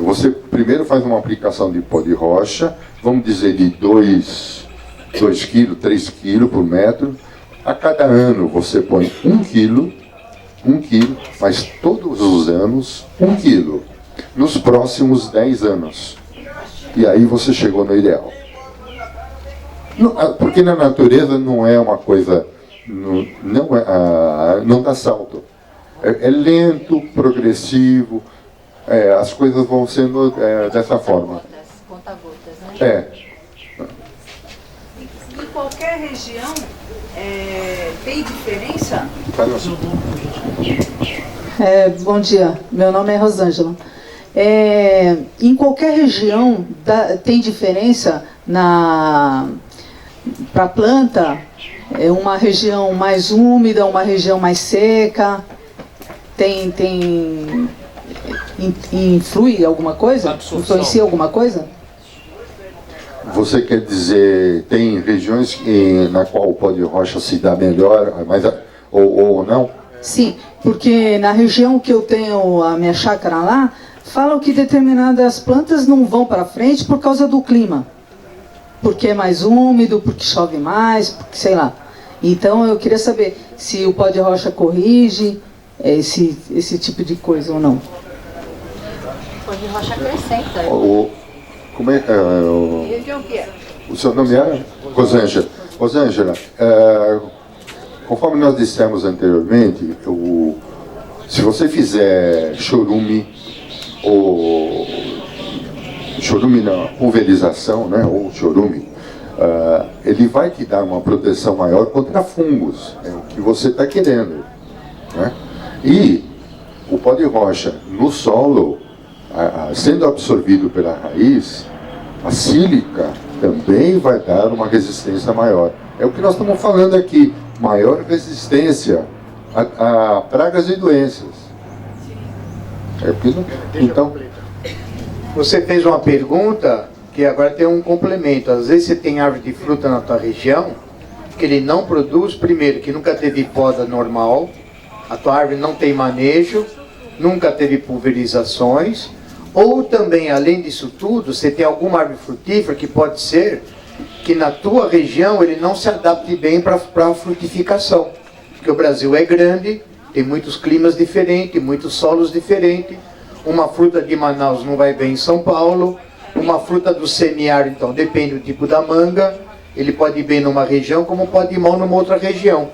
você primeiro faz uma aplicação de pó de rocha, vamos dizer de 2 kg, 3 kg por metro. A cada ano você põe 1 kg, mas todos os anos 1 kg, nos próximos 10 anos. E aí você chegou no ideal. Porque na natureza não é uma coisa, não dá salto. É lento, progressivo, as coisas vão sendo dessa forma. Conta-gotas, né? Em qualquer região, tem diferença? Bom dia, meu nome é Rosângela. Em qualquer região tem diferença para a planta? Uma região mais úmida, uma região mais seca? Influi alguma coisa? Influencia alguma coisa? Você quer dizer, tem regiões na qual o pó de rocha se dá melhor, ou não? Sim, porque na região que eu tenho a minha chácara lá, falam que determinadas plantas não vão para frente por causa do clima. Porque é mais úmido, porque chove mais, porque sei lá. Então eu queria saber se o pó de rocha corrige esse tipo de coisa ou não. O pó de rocha acrescenta. Como é o seu nome é? Rosângela. Rosângela, conforme nós dissemos anteriormente, se você fizer chorume na pulverização, né, ou chorume, ele vai te dar uma proteção maior contra fungos, é o que você está querendo, né? E o pó de rocha no solo, sendo absorvido pela raiz, a sílica também vai dar uma resistência maior. É o que nós estamos falando aqui, maior resistência a pragas e doenças. Então, você fez uma pergunta que agora tem um complemento. Às vezes você tem árvore de fruta na tua região que ele não produz, primeiro, que nunca teve poda normal, a tua árvore não tem manejo, nunca teve pulverizações, ou também, além disso tudo, você tem alguma árvore frutífera que pode ser que na tua região ele não se adapte bem para a frutificação. Porque o Brasil é grande, tem muitos climas diferentes, muitos solos diferentes. Uma fruta de Manaus não vai bem em São Paulo. Uma fruta do semiárido, então, depende do tipo da manga. Ele pode ir bem numa região, como pode ir mal numa outra região.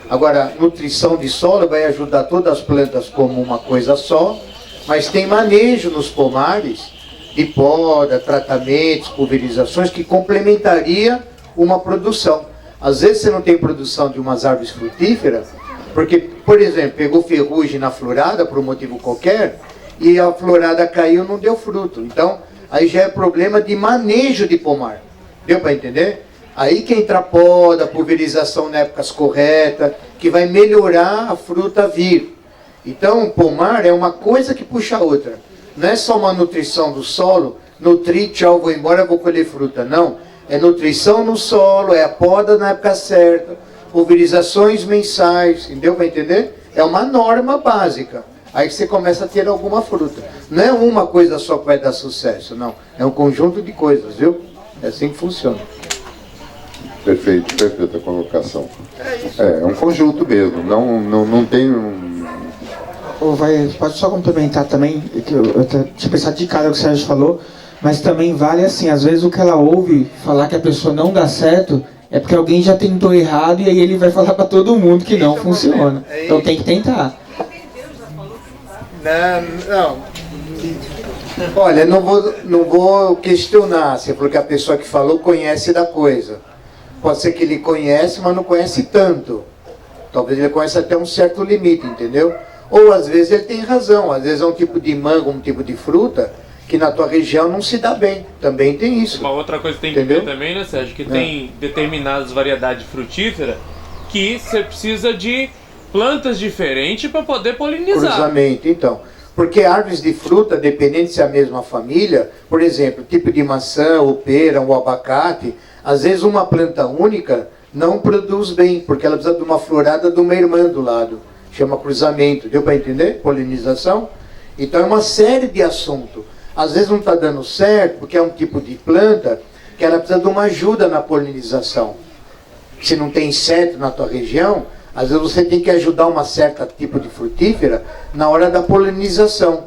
Agora, nutrição de solo vai ajudar todas as plantas como uma coisa só, mas tem manejo nos pomares de poda, tratamentos, pulverizações que complementaria uma produção. Às vezes você não tem produção de umas árvores frutíferas, porque, por exemplo, pegou ferrugem na florada por um motivo qualquer, e a florada caiu e não deu fruto. Então, aí já é problema de manejo de pomar. Deu para entender? Aí que entra a poda, pulverização na época correta, que vai melhorar a fruta vir. Então, o pomar é uma coisa que puxa a outra. Não é só uma nutrição do solo, nutrir, tchau, vou embora, vou colher fruta. Não. É nutrição no solo, é a poda na época certa, pulverizações mensais, entendeu? Vai entender? É uma norma básica. Aí você começa a ter alguma fruta. Não é uma coisa só que vai dar sucesso, não. É um conjunto de coisas, viu? É assim que funciona. Perfeito, perfeita colocação. É um conjunto mesmo, não tem Pode só complementar também, que eu tinha pensado de cara o que o Sérgio falou, mas também vale assim, às vezes o que ela ouve falar que a pessoa não dá certo é porque alguém já tentou errado e aí ele vai falar para todo mundo que não funciona. Então tem que tentar. Não. Olha, não vou questionar. Você falou que a pessoa que falou conhece da coisa. Pode ser que ele conhece, mas não conhece tanto. Talvez ele conheça até um certo limite, entendeu? Ou às vezes ele tem razão. Às vezes é um tipo de manga, um tipo de fruta que na tua região não se dá bem. Também tem isso. Uma outra coisa que tem que ver também, né, Sérgio? Que tem determinadas variedades frutíferas que você precisa de plantas diferentes para poder polinizar. Cruzamento, então. Porque árvores de fruta, dependendo se é a mesma família, por exemplo, tipo de maçã, ou pera, ou abacate, às vezes uma planta única não produz bem, porque ela precisa de uma florada de uma irmã do lado. Chama cruzamento, deu para entender? Polinização. Então é uma série de assuntos. Às vezes não está dando certo, porque é um tipo de planta que ela precisa de uma ajuda na polinização. Se não tem inseto na tua região, às vezes você tem que ajudar uma certa tipo de frutífera na hora da polinização.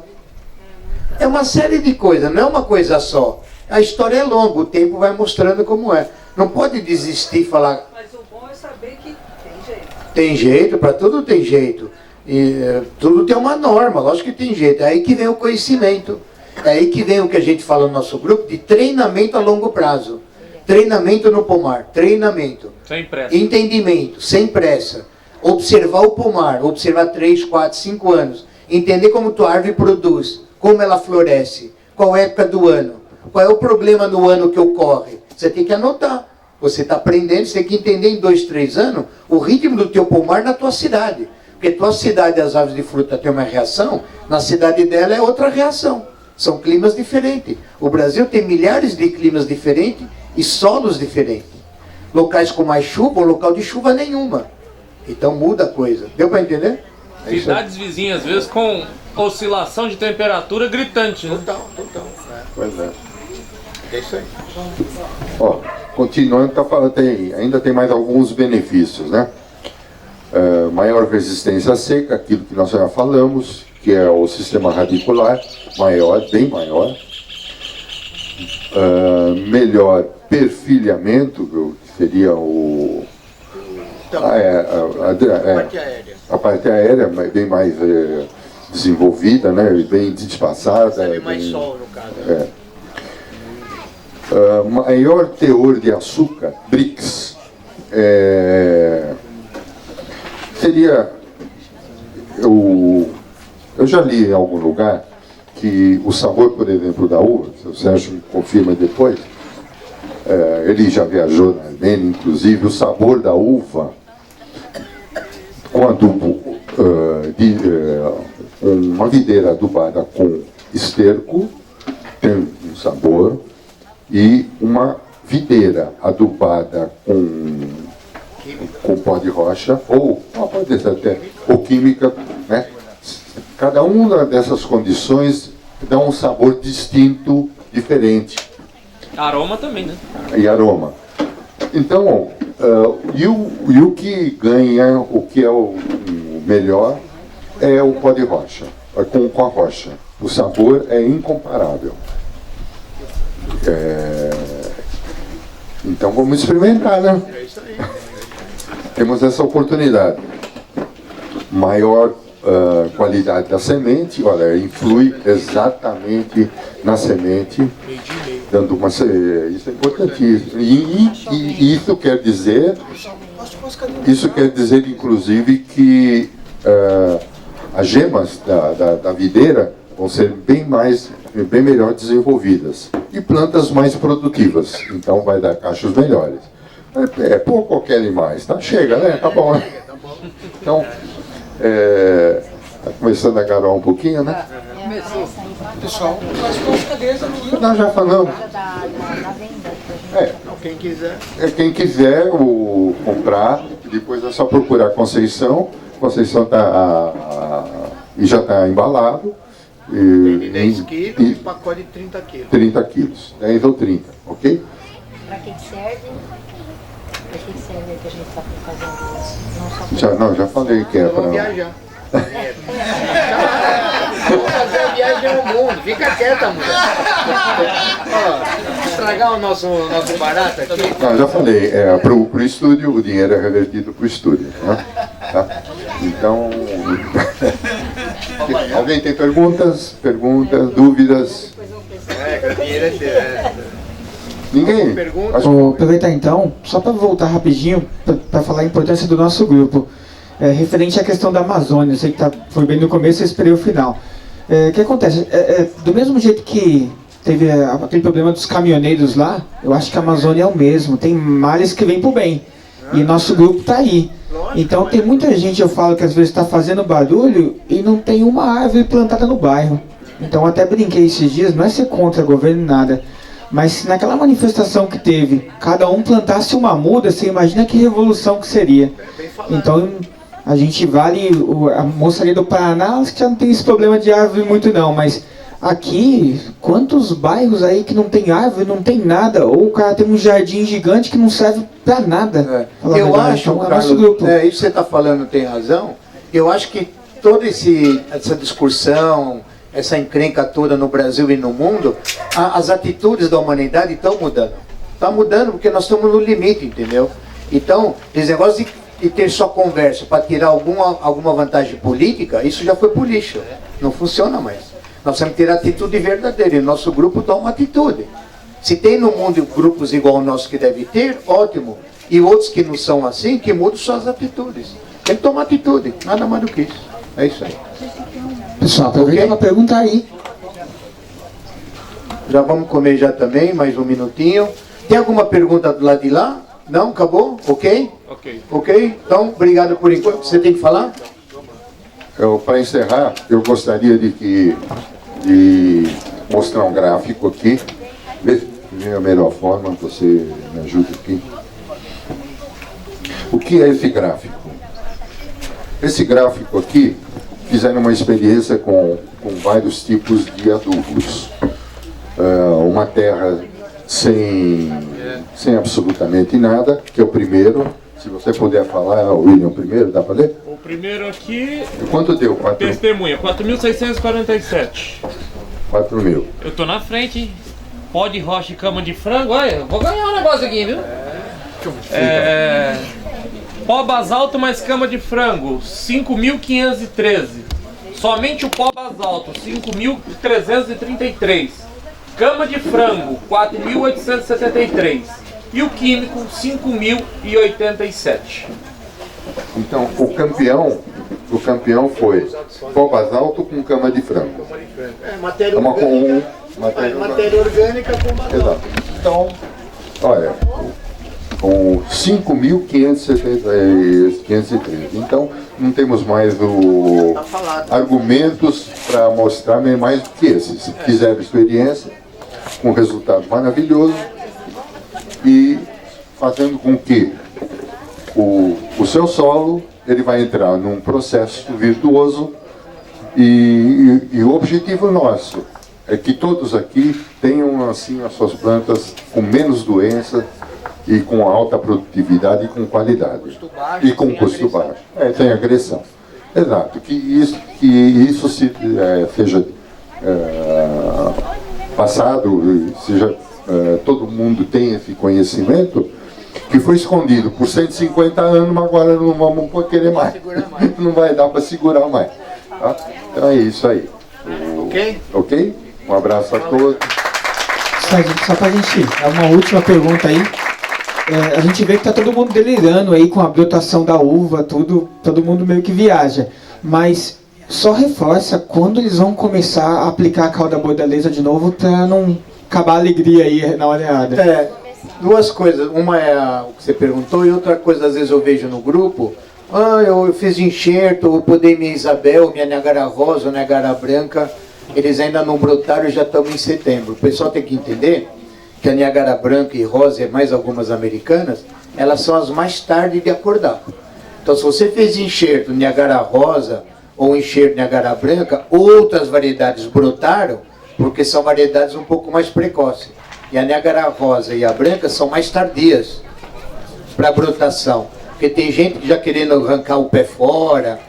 É uma série de coisas, não é uma coisa só. A história é longa, o tempo vai mostrando como é. Não pode desistir e falar... Mas o bom é saber que tem jeito. Tem jeito, para tudo tem jeito. E tudo tem uma norma, lógico que tem jeito. É aí que vem o conhecimento. É aí que vem o que a gente fala no nosso grupo de treinamento a longo prazo. Treinamento no pomar, treinamento. Sem pressa. Entendimento, sem pressa. Observar o pomar, observar 3, 4, 5 anos. Entender como tua árvore produz, como ela floresce, qual é a época do ano, qual é o problema no ano que ocorre. Você tem que anotar. Você está aprendendo, você tem que entender em 2, 3 anos o ritmo do teu pomar na tua cidade. Porque tua cidade, as aves de fruta têm uma reação, na cidade dela é outra reação. São climas diferentes. O Brasil tem milhares de climas diferentes e solos diferentes. Locais com mais chuva ou local de chuva nenhuma. Então muda a coisa. Deu para entender? É cidades vizinhas, às vezes, com oscilação de temperatura gritante, né? Total. Pois é. É isso aí. Ó, continuando, ainda tem mais alguns benefícios, né? Maior resistência à seca, aquilo que nós já falamos, que é o sistema radicular maior, bem maior. Melhor perfilhamento, que seria o... a parte aérea bem mais desenvolvida, né? Bem despassada. Recebe mais sol, no caso. Maior teor de açúcar, BRICS, seria eu já li em algum lugar que o sabor, por exemplo, da uva, se o Sérgio me confirma depois, ele já viajou na Armênia, inclusive, o sabor da uva, quando uma videira adubada com esterco tem um sabor, e uma videira adubada com pó de rocha, ou pode ser até, ou química, né? Cada uma dessas condições dá um sabor distinto, diferente. Aroma também, né? E aroma. Então, e o que ganha, o que é o melhor, é o pó de rocha, com a rocha. O sabor é incomparável. Então vamos experimentar, né? Temos essa oportunidade. Maior qualidade da semente, olha, influi exatamente na semente, dando uma... Isso é importantíssimo. E isso quer dizer, inclusive, que as gemas da videira vão ser bem melhor desenvolvidas e plantas mais produtivas. Então vai dar cachos melhores. Pouco querem mais, tá? Chega, né? Tá bom, né? Então, tá começando a agarrar um pouquinho, né? Pessoal, as cadeiras aqui. Nós já falamos. Quem quiser comprar, depois é só procurar a Conceição. Conceição e já está embalado. Tem 10 quilos e pacote de 30 quilos. 30 quilos, 10 ou 30, ok? Para que serve? Para que serve que a gente está fazendo isso? Já falei que é para... Vamos viajar. Vamos fazer a viagem ao mundo. Fica quieta, mulher. Estragar o nosso barato aqui. Não, já falei, para o estúdio, o dinheiro é revertido para o estúdio, né? Tá? Então... Alguém tem perguntas, dúvidas? O dinheiro é seu. Ninguém? Vou aproveitar então, só para voltar rapidinho, para falar a importância do nosso grupo. Referente à questão da Amazônia, eu sei que foi bem no começo e esperei o final. O que acontece? Do mesmo jeito que teve aquele problema dos caminhoneiros lá, eu acho que a Amazônia é o mesmo, tem males que vêm pro bem. E nosso grupo está aí. Então tem muita gente, eu falo, que às vezes está fazendo barulho e não tem uma árvore plantada no bairro. Então até brinquei esses dias, não é ser contra o governo nada, mas se naquela manifestação que teve, cada um plantasse uma muda, você imagina que revolução que seria. Então a gente vale, a moçaria do Paraná, acho que já não tem esse problema de árvore muito não, mas aqui, quantos bairros aí que não tem árvore, não tem nada, ou o cara tem um jardim gigante que não serve pra nada. Eu acho, então, Carlos, isso que você está falando tem razão. Eu acho que toda essa discussão, essa encrenca toda no Brasil e no mundo, as atitudes da humanidade estão mudando. Está mudando porque nós estamos no limite, entendeu? Então, esse negócio de ter só conversa para tirar alguma vantagem política, isso já foi pro lixo. Não funciona mais. Nós temos que ter atitude verdadeira, e o nosso grupo toma uma atitude. Se tem no mundo grupos igual o nosso que deve ter, ótimo. E outros que não são assim, que mudam suas atitudes. Tem que tomar atitude, nada mais do que isso. É isso aí. Pessoal, aproveita uma pergunta aí. Já vamos comer já também, mais um minutinho. Tem alguma pergunta do lado de lá? Não? Acabou? Ok? Ok? Então, obrigado por enquanto. Você tem que falar? Para encerrar, eu gostaria de mostrar um gráfico aqui. Vê a melhor forma, você me ajuda aqui. O que é esse gráfico? Esse gráfico aqui, fizeram uma experiência com vários tipos de adubos. Uma terra sem absolutamente nada, que é o primeiro. Se você puder falar, William, primeiro, dá para ler? O primeiro aqui... Quanto deu? Testemunha, 4.647. 4.000. Eu tô na frente, hein? Pó de rocha e cama de frango, olha, vou ganhar um negócio aqui, viu? Pó basalto mais cama de frango, 5.513. Somente o pó basalto, 5.333. Cama de frango, 4.873. E o químico, 5.087. Então, o campeão foi pó basalto com cama de frango. Matéria orgânica com basalto. Exato. Então, Olha, com 5.513. Então, não temos mais argumentos para mostrar nem mais do que esses. Fizeram experiência com resultado maravilhoso e fazendo com que o seu solo ele vai entrar num processo virtuoso e o objetivo nosso é que todos aqui tenham assim as suas plantas com menos doença e com alta produtividade e com qualidade e com custo baixo. Sem agressão. Exato. Que isso seja passado, seja todo mundo tenha esse conhecimento que foi escondido por 150 anos, mas agora não vamos querer mais. Não vai dar para segurar mais. Tá? Então é isso aí. Ok? Um abraço a todos. Só para a gente, uma última pergunta aí. A gente vê que tá todo mundo delirando aí com a brotação da uva, todo mundo meio que viaja. Mas só reforça quando eles vão começar a aplicar a cauda bordaleza de novo para não acabar a alegria aí na hora errada. Duas coisas. Uma é o que você perguntou e outra coisa, às vezes eu vejo no grupo. Eu fiz enxerto, eu podei minha Isabel, minha Niagara Rosa, Niagara Branca. Eles ainda não brotaram e já estamos em setembro. O pessoal tem que entender que a Niagara Branca e Rosa e mais algumas americanas, elas são as mais tarde de acordar. Então, se você fez enxerto Niagara Rosa ou enxerto Niagara Branca, outras variedades brotaram, porque são variedades um pouco mais precoces. E a Niagara Rosa e a Branca são mais tardias para brotação. Porque tem gente que já querendo arrancar o pé fora,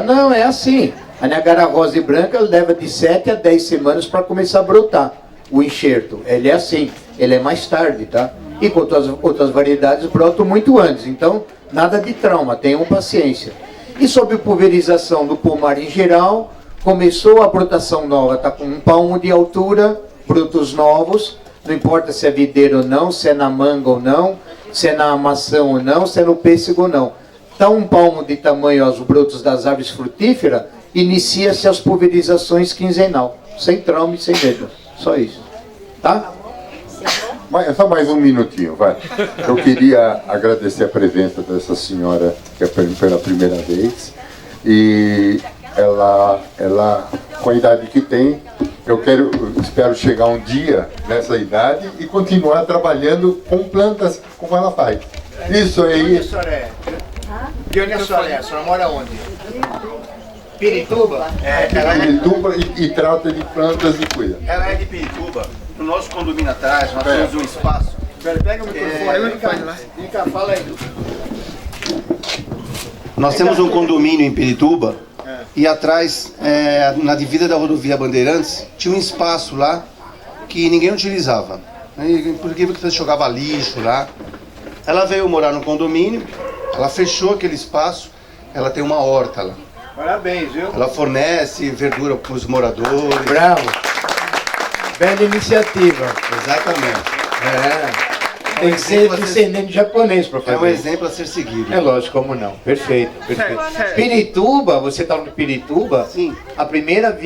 não, é assim. A Niagara Rosa e Branca leva de 7 a 10 semanas para começar a brotar. O enxerto, ele é assim, ele é mais tarde, tá? Enquanto as outras variedades brotam muito antes. Então, nada de trauma, tenham paciência. E sobre pulverização do pomar em geral, começou a brotação nova, está com 1 palmo de altura, brotos novos, não importa se é videira ou não, se é na manga ou não, se é na maçã ou não, se é no pêssego ou não. Está 1 palmo de tamanho aos brotos das árvores frutíferas, inicia-se as pulverizações quinzenal, sem trauma e sem medo. Só isso. Tá? Só mais um minutinho, vai. Eu queria agradecer a presença dessa senhora, que é pela primeira vez. E ela com a idade que tem, espero chegar um dia nessa idade e continuar trabalhando com plantas como ela faz. Isso aí. De onde a senhora é? A senhora mora onde? Pirituba? Pirituba e trata de plantas e cuida. Ela é de Pirituba. No nosso condomínio atrás, nós temos um espaço. Pega o microfone, vem cá, fala aí. Nós temos um condomínio em Pirituba e atrás, na divisa da rodovia Bandeirantes, tinha um espaço lá que ninguém utilizava. Porque você jogava lixo lá. Ela veio morar no condomínio, ela fechou aquele espaço, ela tem uma horta lá. Parabéns, viu? Ela fornece verdura para os moradores. Bravo! Bela iniciativa. Exatamente. Tem que ser descendente japonês para fazer. É um exemplo a ser seguido. É lógico, como não. Perfeito, perfeito. Pirituba, você está no Pirituba? Sim. A primeira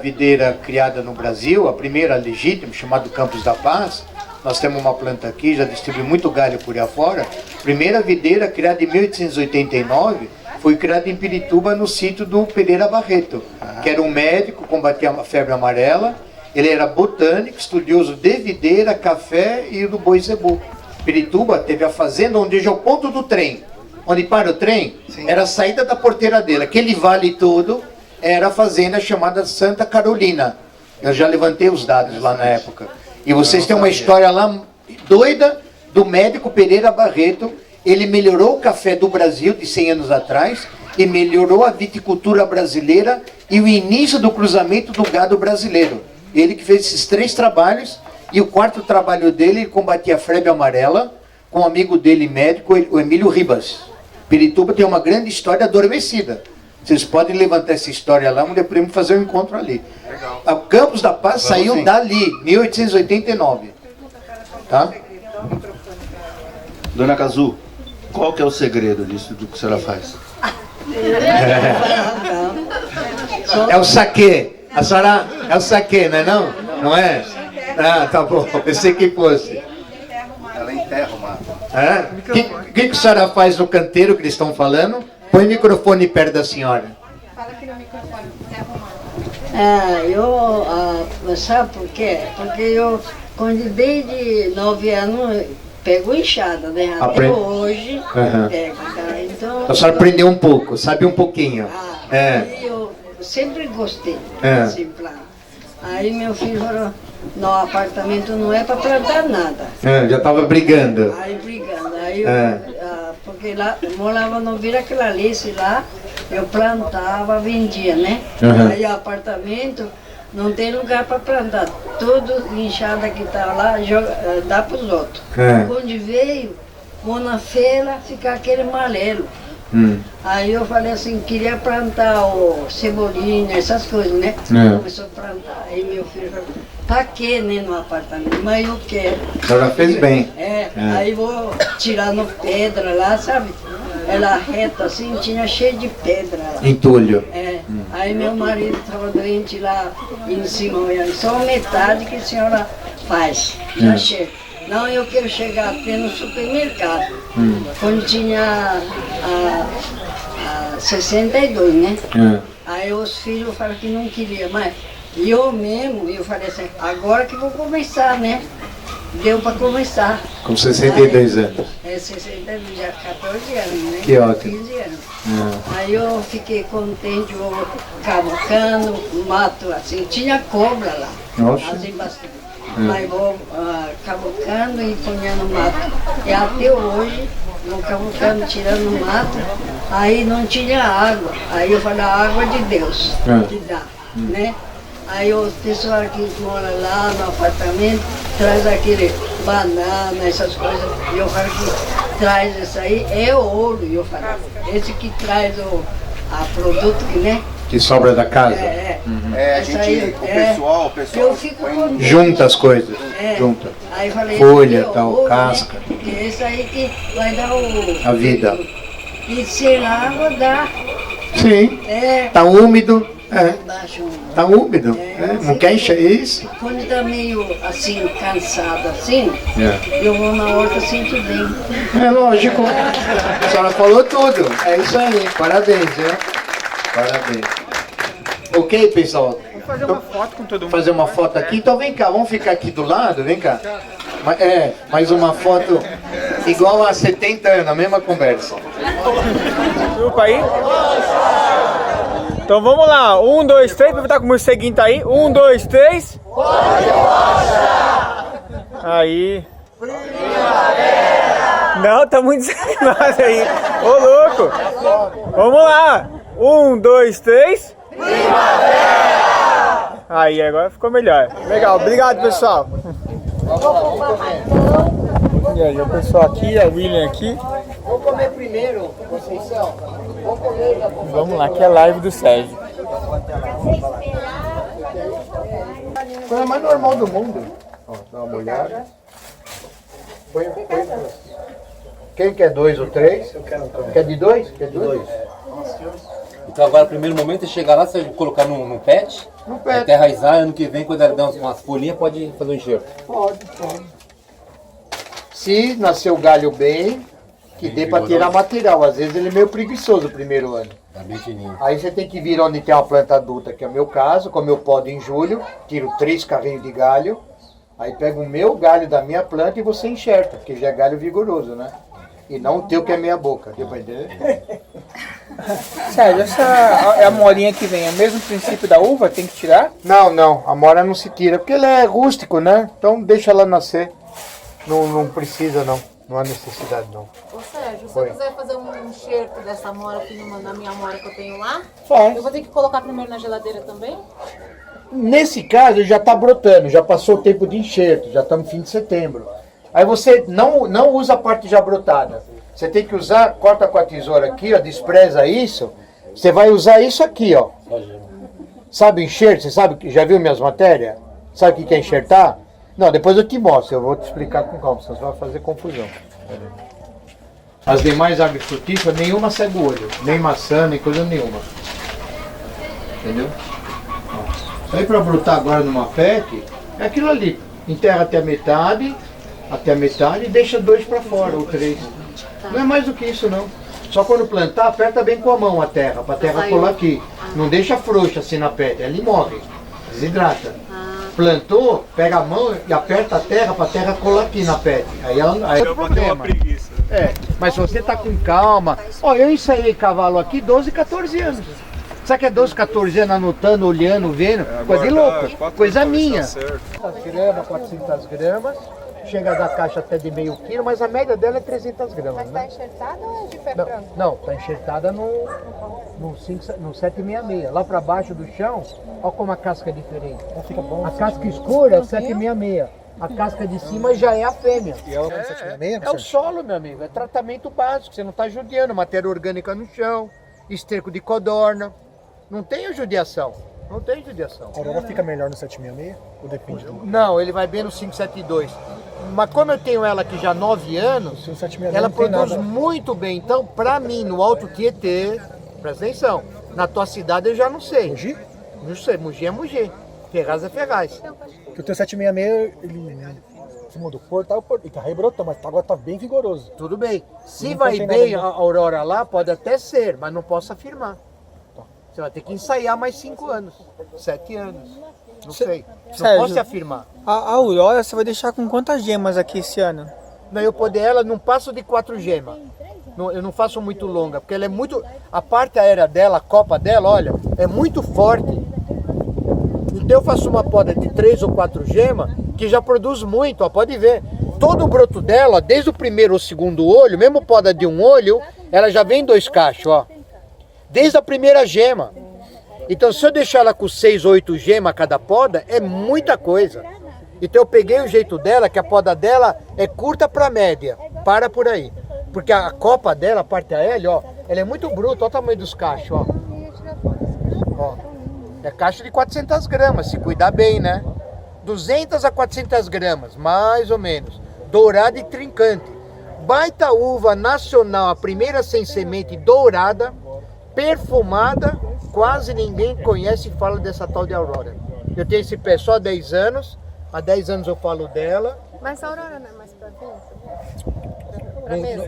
videira criada no Brasil, a primeira legítima, chamada Campos da Paz, nós temos uma planta aqui, já distribui muito galho por aí afora. Primeira videira criada em 1889, foi criada em Pirituba no sítio do Pereira Barreto, que era um médico, combatia a febre amarela. Ele era botânico, estudioso de videira, café e do boi zebu. Pirituba teve a fazenda onde é o ponto do trem. Onde para o trem, era a saída da porteira dele. Aquele vale todo era a fazenda chamada Santa Carolina. Eu já levantei os dados lá na época. E vocês têm uma história lá doida do médico Pereira Barreto. Ele melhorou o café do Brasil de 100 anos atrás e melhorou a viticultura brasileira e o início do cruzamento do gado brasileiro. Ele que fez esses 3 trabalhos, e o 4º trabalho dele, ele combatia a febre amarela com um amigo dele médico, o Emílio Ribas. Pirituba tem uma grande história adormecida. Vocês podem levantar essa história lá, mas depois podemos fazer um encontro ali. Legal. O Campos da Paz saiu dali, 1889. Tá? Dona Kazu, qual que é o segredo disso do que a senhora faz? É o saquê. A senhora é o saquê, não é não? Não é? Ah, tá bom. Pensei que fosse. Ela O que a senhora faz no canteiro que eles estão falando? Põe o microfone perto da senhora. Fala aqui no microfone, você Sabe por quê? Porque eu, quando desde 9 anos, pego enxada, né? Até hoje, pego, tá? Então, A senhora aprendeu um pouco, sabe um pouquinho. Aí eu sempre gostei desse plano. Aí meu filho falou, no apartamento não é para plantar nada. Já estava brigando. Aí brigando, aí porque lá, eu morava no Vila Clarice lá, eu plantava, vendia, né? Aí o apartamento não tem lugar para plantar, tudo enxada que tá lá, dá para os outros. Quando veio, vou na feira, fica aquele amarelo. Aí eu falei assim, queria plantar o cebolinha, essas coisas, né? Começou a plantar. Aí meu filho falou, pra quê, né, no apartamento? Mas eu quero. A senhora fez bem. Aí vou tirando pedra lá, sabe? Ela reta assim, tinha cheio de pedra lá. Entulho. Aí meu marido estava doente lá em cima, olhando, só metade que a senhora faz. Já chega. Não, eu quero chegar até no supermercado. Quando tinha 62, né? Aí os filhos falaram que não queriam mais. E eu mesmo, eu falei assim, agora que vou começar, né? Deu para começar. Com 62 anos. 62, já 14 anos, né? Que ótimo. 15 anos. Aí eu fiquei contente, vou cavucando, mato assim, tinha cobra lá. Nossa. Assim bastante. Mas vou cavucando e ponhando mato. E até hoje, vou cavucando, tirando mato, aí não tinha água. Aí eu falei, a água de Deus, que dá, né? Aí o pessoal que mora lá no apartamento traz aquele banana, essas coisas. E eu falo que traz isso aí, é ouro. E eu falo, esse que traz o produto que, né? Que sobra da casa. A gente, o pessoal eu fico contente. Junta as coisas. Junta. Aí eu falei, folha, tal, casca. Né? Porque esse aí que vai dar a vida. E sem água dá. Sim. Tá úmido. Tá úmido. Não quer encher isso? Quando tá meio assim, cansado assim, eu vou na horta, sinto bem. É lógico. A senhora falou tudo. É isso aí. Parabéns, Parabéns. Ok, pessoal? Vamos fazer uma foto com todo mundo. Fazer uma foto aqui? Então vem cá, vamos ficar aqui do lado, vem cá. Mais uma foto igual a 70 anos, a mesma conversa. Grupo aí? Então vamos lá, 1, 2, 3, aproveitar que o morceguinho tá aí. 1, 2, 3. Aí. Não, tá muito desanimado aí. Ô louco! Vamos lá! 1, 2, 3. Aí, agora ficou melhor. Legal, obrigado pessoal. E aí, o pessoal aqui, a William aqui. Vou comer primeiro, Conceição. Vou comer. Vamos lá, que é a live do Sérgio. Coisa mais normal do mundo. Ó, dá uma olhada. Quem quer 2 ou 3? Quer de 2? Quer de 2? Então agora o primeiro momento é chegar lá, você colocar no pet, até raizar, ano que vem, quando ela der umas folhinhas, pode fazer um enxerto. Pode. Se nascer o galho bem, que dê para tirar material. Às vezes ele é meio preguiçoso o primeiro ano. Tá bem fininho. Aí você tem que vir onde tem uma planta adulta, que é o meu caso, como eu podo em julho, tiro 3 carrinhos de galho, aí pego o meu galho da minha planta e você enxerta, porque já é galho vigoroso, né? E não o teu que é meia boca, deu pra entender? Sérgio, essa é a morinha que vem, é o mesmo princípio da uva? Tem que tirar? Não, a mora não se tira, porque ele é rústico, né? Então deixa ela nascer. Não precisa não há necessidade não. Ô Sérgio, se eu quiser fazer um enxerto dessa mora aqui na minha mora que eu tenho lá, faz. Eu vou ter que colocar primeiro na geladeira também? Nesse caso já está brotando, já passou o tempo de enxerto, já estamos no fim de setembro. Aí você não usa a parte já brotada. Você tem que usar, corta com a tesoura aqui, ó, despreza isso. Você vai usar isso aqui, ó. Sabe enxerto? Você sabe, já viu minhas matérias? Sabe o que é enxertar? Não, depois eu te mostro, eu vou te explicar com calma, senão você vai fazer confusão. As demais árvores frutíferas, nenhuma cega o olho, nem maçã, nem coisa nenhuma. Entendeu? Isso aí para brotar agora numa PEC, é aquilo ali. Enterra até a metade, até a metade e deixa 2 para fora, ou 3. Não é mais do que isso não. Só quando plantar, aperta bem com a mão a terra, para a terra colar aqui. Não deixa frouxa assim na pedra, ele morre, desidrata. Plantou, pega a mão e aperta a terra para a terra colar aqui na pedra. Aí é o problema. Mas se você está com calma... Ó, eu ensaiei cavalo aqui 12, 14 anos. Sabe que é 12, 14 anos anotando, olhando, vendo? Coisa de louco, coisa minha. 400 gramas, 400 gramas. Chega da caixa até de meio quilo, mas a média dela é 300 gramas. Mas está enxertada ou de pé franco? Não, está enxertada no 766. Lá para baixo do chão, olha como a casca é diferente. Fica bom, a casca escura é o 766. A casca de cima já é a fêmea. E ela é 766? É o solo, meu amigo. É tratamento básico. Você não está judiando. Matéria orgânica no chão, esterco de codorna. Não tem judiação. Não tem judiação. A Aurora fica melhor no 766? Ou depende do... Não, ele vai bem no 572. Mas como eu tenho ela aqui já há 9 anos, ela produz muito bem. Então, pra mim, no Alto Tietê, presta atenção, na tua cidade eu já não sei. Mogi? Não sei, Mogi é Mogi. Ferraz é Ferraz. Porque o teu 766, ele se mudou portal, e tá rebrotando, mas agora tá bem vigoroso. Tudo bem. Se vai bem a Aurora lá, pode até ser, mas não posso afirmar. Você vai ter que ensaiar mais 5 anos, 7 anos. Não sei. Não posso afirmar. A Aurora você vai deixar com quantas gemas aqui esse ano? Não, eu poder ela não passo de 4 gemas. Eu não faço muito longa, porque ela é muito... A parte aérea dela, a copa dela, olha, é muito forte. Então eu faço uma poda de 3 ou 4 gemas, que já produz muito, ó, pode ver. Todo o broto dela, desde o primeiro ou segundo olho, mesmo poda de um olho, ela já vem 2 cachos, ó. Desde a primeira gema. Então se eu deixar ela com 6 ou 8 gemas cada poda, é muita coisa. Então eu peguei o jeito dela, que a poda dela é curta para média. Para por aí. Porque a copa dela, a parte aérea, ó, ela é muito bruta. Olha o tamanho dos cachos, ó. Ó. É caixa de 400 gramas, se cuidar bem, né? 200 a 400 gramas, mais ou menos. Dourada e trincante. Baita uva nacional, a primeira sem semente dourada, perfumada, quase ninguém conhece e fala dessa tal de Aurora. Eu tenho esse pé só há 10 anos, há 10 anos eu falo dela. Mas a Aurora não é mais pra dentro?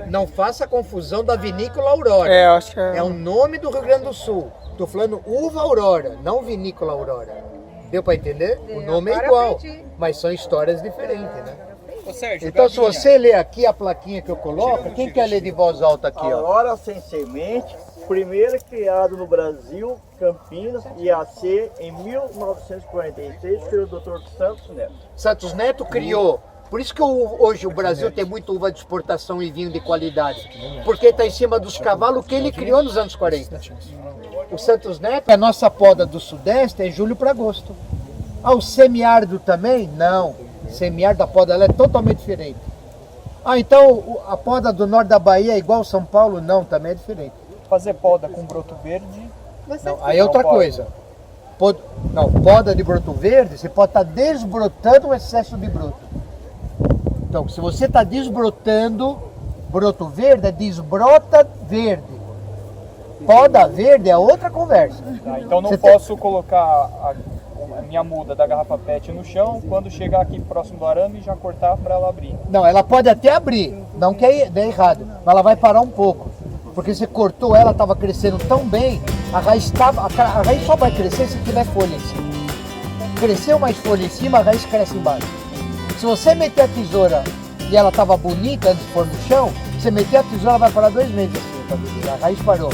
Não faça confusão da vinícola Aurora. É, acho que é... É o nome do Rio Grande do Sul. Tô falando uva Aurora, não vinícola Aurora. Deu para entender? O nome é igual, mas são histórias diferentes, né? Então se você ler aqui a plaquinha que eu coloco, quem quer ler de voz alta aqui, ó? Aurora sem semente, primeiro criado no Brasil, Campinas, IAC, em 1946, pelo Dr. Santos Neto. Santos Neto criou. Por isso que hoje o Brasil tem muita uva de exportação e vinho de qualidade. Porque está em cima dos cavalos que ele criou nos anos 40. O Santos Neto, a nossa poda do Sudeste é julho para agosto. Ah, o semiárido também? Não. Semiárido, a poda ela é totalmente diferente. Ah, então a poda do norte da Bahia é igual São Paulo? Não, também é diferente. Fazer poda com broto verde... Não, aí é outra coisa. Poda de broto verde, você pode estar desbrotando o excesso de broto. Então, se você está desbrotando broto verde, é desbrota verde. Poda verde é outra conversa. Tá, então não posso colocar a minha muda da garrafa PET no chão, quando chegar aqui próximo do arame, já cortar para ela abrir. Não, ela pode até abrir, não que é errado, mas ela vai parar um pouco. Porque você cortou ela, estava crescendo tão bem, a raiz só vai crescer se tiver folha em cima. Cresceu mais folha em cima, a raiz cresce embaixo. Se você meter a tesoura e ela estava bonita antes de pôr no chão, você meter a tesoura, ela vai parar 2 meses assim, a raiz parou.